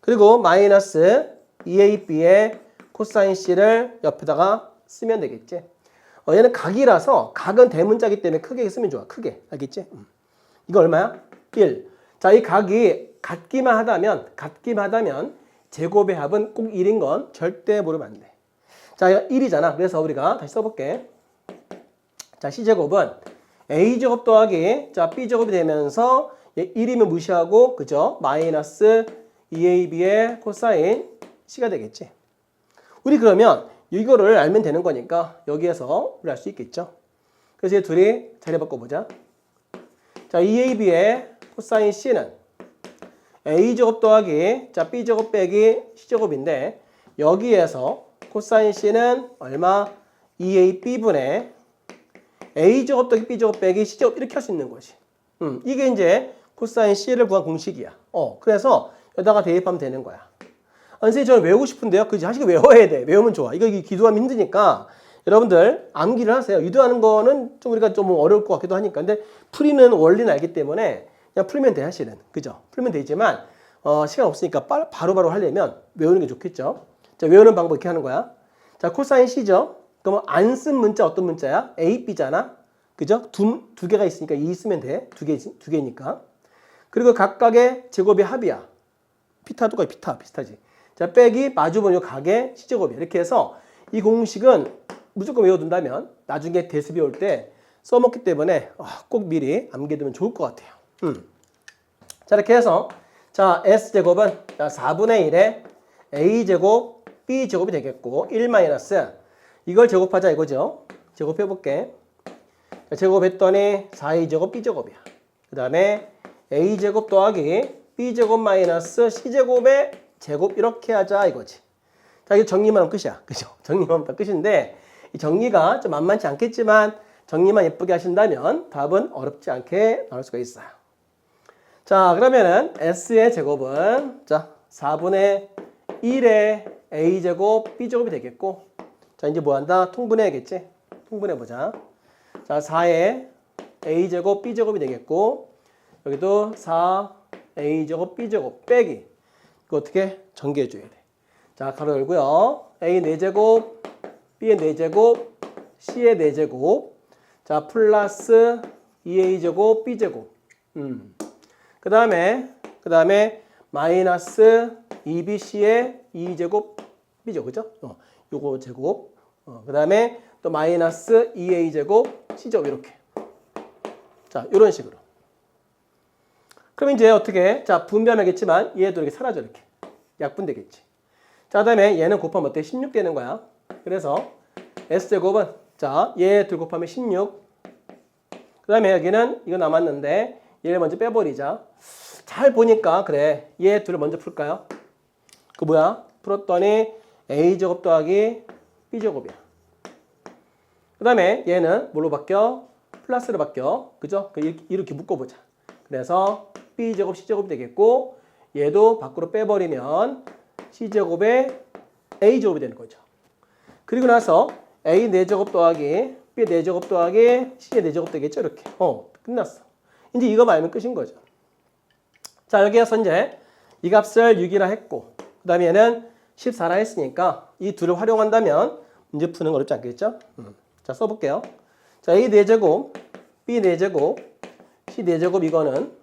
그리고 마이너스 2AB의 코사인 C를 옆에다가 쓰면 되겠지. 얘는 각이라서 각은 대문자이기 때문에 크게 쓰면 좋아. 크게. 알겠지? 이거 얼마야? 1. 자, 이 각이 같기만 하다면 제곱의 합은 꼭 1인 건 절대 모르면 안 돼. 자, 1이잖아. 그래서 우리가 다시 써볼게. 자, C제곱은 A제곱 더하기 자 B제곱이 되면서 1이면 무시하고 그죠? 마이너스 2AB의 코사인 C가 되겠지. 우리 그러면 이거를 알면 되는 거니까 여기에서 우리 알 수 있겠죠. 그래서 이 둘이 자리 바꿔보자. 자, 2AB의 코사인 C는 A제곱 더하기 자 B제곱 빼기 C제곱인데 여기에서 코사인 C는 얼마? 2AB분의 A제곱 더하기 B제곱 빼기 C제곱 이렇게 할 수 있는 거지. 이게 이제 코사인 C를 구한 공식이야. 그래서 여기다가 대입하면 되는 거야. 선생님 저는 외우고 싶은데요. 그지? 사실 외워야 돼. 외우면 좋아. 이거 기도하면 힘드니까 여러분들 암기를 하세요. 유도하는 거는 좀 우리가 좀 어려울 것 같기도 하니까. 근데 풀이는 원리는 알기 때문에 그냥 풀면 돼 사실은. 그죠? 풀면 되지만 시간 없으니까 바로바로 하려면 외우는 게 좋겠죠. 자, 외우는 방법 이렇게 하는 거야. 자, 코사인 C죠. 그러면 안 쓴 문자 어떤 문자야? A, B잖아. 그죠? 두 개가 있으니까 2 쓰면 돼. 두 개니까. 그리고 각각의 제곱이 합이야. 피타도 거의 비슷하지. 자, 빼기 마주보는 요 각의 C제곱이야. 이렇게 해서 이 공식은 무조건 외워둔다면 나중에 대수 배울 때 써먹기 때문에 꼭 미리 암기해두면 좋을 것 같아요. 자, 이렇게 해서 자, S제곱은 4분의 1에 A제곱 B제곱이 되겠고 1 마이너스 이걸 제곱하자 이거죠. 제곱해볼게. 제곱했더니 4A제곱 B제곱이야. 그 다음에 A제곱 더하기 B제곱 마이너스 C제곱의 제곱 이렇게 하자 이거지. 자, 이게 정리만 하면 끝이야. 그죠? 정리만 하면 끝인데 이 정리가 좀 만만치 않겠지만 정리만 예쁘게 하신다면 답은 어렵지 않게 나올 수가 있어요. 자, 그러면은 S의 제곱은 자 4분의 1의 A제곱 B제곱이 되겠고 자, 이제 뭐 한다? 통분해야겠지? 통분해보자. 자, 4의 A제곱 B제곱이 되겠고 여기도 4A제곱 B제곱 빼기 이거 어떻게? 전개해줘야 돼. 자, 가로 열고요. A 4제곱 B의 4제곱 C의 4제곱 자, 플러스 2A제곱 B제곱 그 다음에 마이너스 2BC의 2제곱 B죠. 그죠? 요거 제곱 그 다음에 또 마이너스 2A제곱 C제곱 이렇게 자, 요런 식으로 그럼 이제 어떻게 자, 분배하겠지만 얘도 이렇게 사라져 이렇게 약분되겠지. 자, 그 다음에 얘는 곱하면 어때? 16 되는 거야. 그래서 S제곱은 자, 얘 둘 곱하면 16 그 다음에 여기는 이거 남았는데 얘를 먼저 빼버리자. 잘 보니까 그래 얘 둘을 먼저 풀까요? 그 뭐야? 풀었더니 A제곱 더하기 B제곱이야. 그 다음에 얘는 뭘로 바뀌어? 플러스로 바뀌어. 그죠? 이렇게 묶어보자. 그래서 B제곱 C제곱이 되겠고 얘도 밖으로 빼버리면 C제곱에 A제곱이 되는 거죠. 그리고 나서 A 4제곱 더하기 B 4제곱 더하기 C의 4제곱 되겠죠? 이렇게. 끝났어. 이제 이거 알면 끝인 거죠. 자, 여기에서 이제 이 값을 6이라 했고 그 다음에 얘는 14라 했으니까 이 둘을 활용한다면 문제 푸는 거 어렵지 않겠죠? 자, 써볼게요. 자, A 4제곱 B 4제곱 C 4제곱 이거는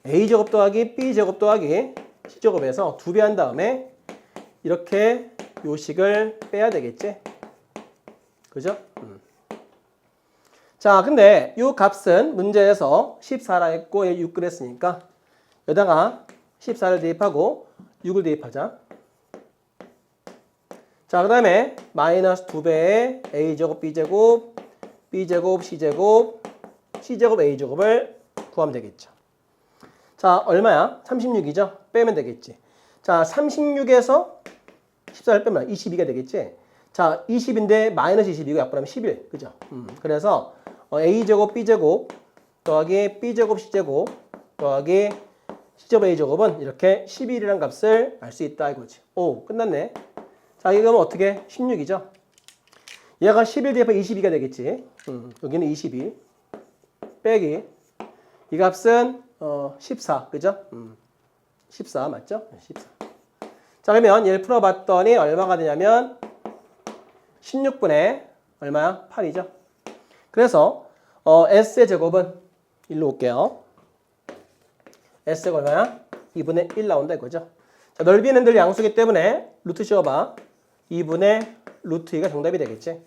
A제곱 더하기 B제곱 더하기 C제곱에서 2배 한 다음에 이렇게 요식을 빼야 되겠지? 그죠? 자, 근데 이 값은 문제에서 14라 했고 6 그랬으니까 여기다가 14를 대입하고 6을 대입하자. 자, 그 다음에 마이너스 2배의 A제곱 B제곱 B제곱 C제곱 C제곱 A제곱을 구하면 되겠죠. 자, 얼마야? 36이죠? 빼면 되겠지. 자, 36에서 14를 빼면 22가 되겠지. 자, 20인데 마이너스 22가 약분하면 11. 그죠? 그래서 A제곱 B제곱 더하기 B제곱 C제곱 더하기 C제곱 A제곱은 이렇게 11이라는 값을 알 수 있다 이거지. 오, 끝났네. 자, 이거 그러면 어떻게? 16이죠? 얘가 11 대입하면 22가 되겠지. 여기는 22 빼기 이 값은 14. 그죠? 14 맞죠? 14. 자, 그러면 얘를 풀어봤더니 얼마가 되냐면 16분의 얼마야? 8이죠. 그래서 S의 제곱은 일로 올게요. S가 얼마야? 2분의 1 나온다 이거죠. 자, 넓이는 늘 양수기 때문에 루트 씌워봐. 2분의 루트 2가 정답이 되겠지.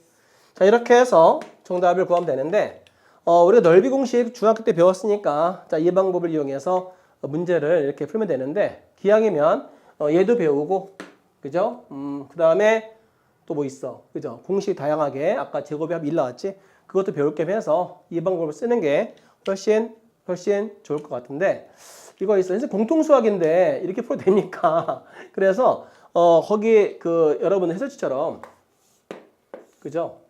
자, 이렇게 해서 정답을 구하면 되는데 우리가 넓이 공식 중학교 때 배웠으니까 자, 이 방법을 이용해서 문제를 이렇게 풀면 되는데 기왕이면 얘도 배우고 그죠? 그 다음에 또 뭐 있어? 그죠? 공식 다양하게 아까 제곱의 합 1 나왔지? 그것도 배울 겸 해서 이 방법을 쓰는 게 훨씬 좋을 것 같은데 이거 있어. 선생님 공통수학인데 이렇게 풀어도 됩니까? 그래서 거기 그 여러분 해설지처럼 그죠?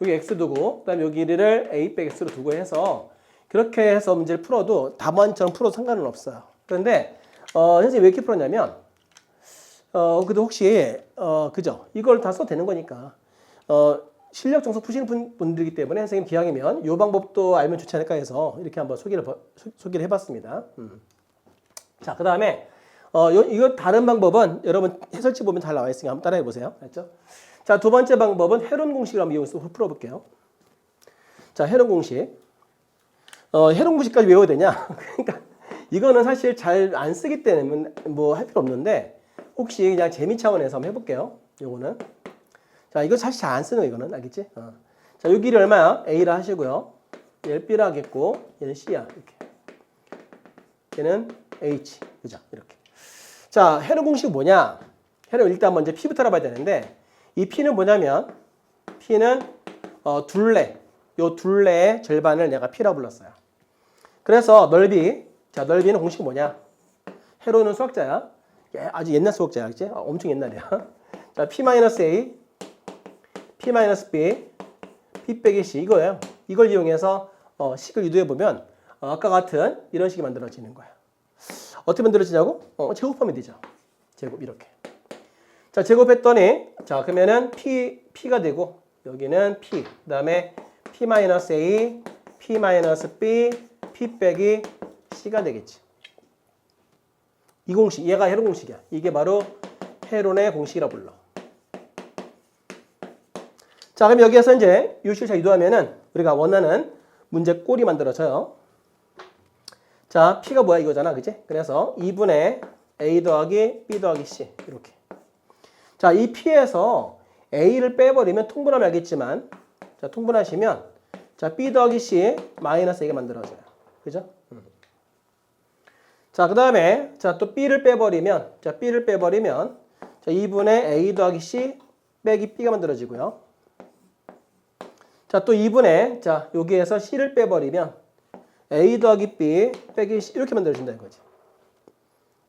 여기 x 두고 그다음에 여기를 a 빼기 x로 두고 해서 그렇게 해서 문제를 풀어도 답안처럼 풀어도 상관은 없어요. 그런데 선생님 왜 이렇게 풀었냐면 그래도 혹시 그죠? 이걸 다 써도 되는 거니까 실력 정석 푸시는 분들이기 때문에 선생님 기왕이면 이 방법도 알면 좋지 않을까 해서 이렇게 한번 소개를 해봤습니다. 자, 그 다음에 이거 다른 방법은 여러분 해설지 보면 잘 나와 있으니까 한번 따라해 보세요. 알죠? 자, 두 번째 방법은 헤론 공식을 한번 이용해서 풀어볼게요. 자, 헤론 공식. 헤론 공식까지 외워야 되냐? 그러니까 이거는 사실 잘 안 쓰기 때문에 뭐 할 필요 없는데 혹시 그냥 재미 차원에서 한번 해볼게요. 요거는. 자, 이거 사실 잘 안 쓰는 거 이거는 알겠지? 자, 여기를 얼마야? A라 하시고요. 얘를 B라 하겠고 얘는 C야. 이렇게. 얘는 H. 그죠? 이렇게. 자, 헤론 공식 뭐냐? 헤론 일단 먼저 P부터 알아봐야 되는데 이 P는 뭐냐면 P는 둘레. 요 둘레의 절반을 내가 P라고 불렀어요. 그래서 넓이 자, 넓이는 공식이 뭐냐? 해로는 수학자야. 아주 옛날 수학자야, 그치? 엄청 옛날이야. 자, P-A, P-B, P 빼기 C 이거예요. 이걸 이용해서 식을 유도해 보면 아까 같은 이런 식이 만들어지는 거야. 어떻게 만들어지냐고? 제곱하면 되죠. 제곱 이렇게. 자, 제곱했더니 자, 그러면은 P가 되고 여기는 P. 그다음에 P-A, P-B, P 빼기 C가 되겠지. 이 공식, 얘가 헤론 공식이야. 이게 바로 헤론의 공식이라 불러. 자, 그럼 여기에서 이제 유식을 잘 유도하면은 우리가 원하는 문제 꼴이 만들어져요. 자, P가 뭐야 이거잖아, 그치? 그래서 2분의 A 더하기 B 더하기 C 이렇게. 자, 이 P에서 A를 빼버리면 통분하면 알겠지만, 자, 통분하시면 자, B 더하기 C 마이너스 A가 만들어져요. 그죠? 자, 그 다음에 자, 또 B를 빼버리면 자, 2분의 A 더하기 C 빼기 B가 만들어지고요. 자, 또 2분의 자, 여기에서 C를 빼버리면 A 더하기 B 빼기 C 이렇게 만들어진다는 거지.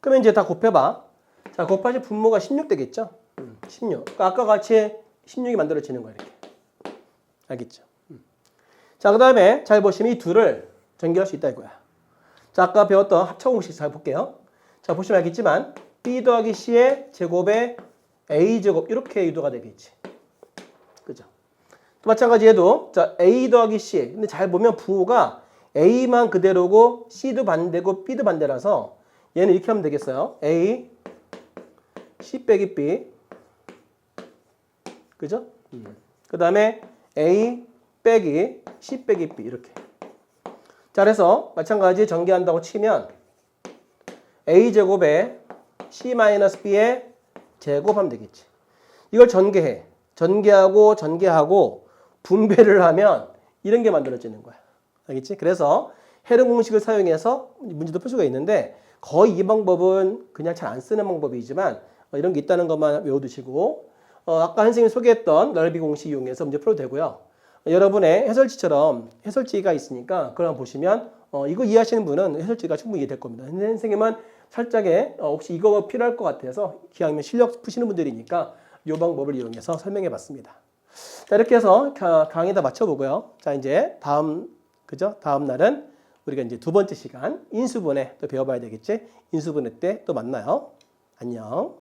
그러면 이제 다 곱해봐. 자, 곱하시 분모가 16 되겠죠? 16. 그러니까 아까 같이 16이 만들어지는 거야, 이렇게. 알겠죠? 자, 그 다음에 잘 보시면 이 둘을 전개할 수 있다 이거야. 자, 아까 배웠던 합차 공식 잘 볼게요. 자, 보시면 알겠지만 B 더하기 C의 제곱에 A 제곱 이렇게 유도가 되겠지. 그죠? 또 마찬가지 얘도 자, A 더하기 C. 근데 잘 보면 부호가 A만 그대로고 C도 반대고 B도 반대라서 얘는 이렇게 하면 되겠어요. A C 빼기 B. 그죠? 그 다음에 A 빼기 C 빼기 B 이렇게. 자, 그래서 마찬가지 전개한다고 치면 A제곱에 C-B의 제곱하면 되겠지. 이걸 전개해. 전개하고 분배를 하면 이런 게 만들어지는 거야. 알겠지? 그래서 헤른 공식을 사용해서 문제도 풀 수가 있는데 거의 이 방법은 그냥 잘 안 쓰는 방법이지만 이런 게 있다는 것만 외워두시고 아까 선생님이 소개했던 넓이 공식 이용해서 문제 풀어도 되고요. 여러분의 해설지처럼 해설지가 있으니까 그걸 한번 보시면 이거 이해하시는 분은 해설지가 충분히 이해될 겁니다. 근데 선생님은 살짝의 혹시 이거 필요할 것 같아서 기왕이면 실력 푸시는 분들이니까 이 방법을 이용해서 설명해 봤습니다. 자, 이렇게 해서 강의 다 마쳐보고요. 자, 이제 다음 날은 우리가 이제 두 번째 시간 인수분해 또 배워봐야 되겠지? 인수분해 때 또 만나요. 안녕.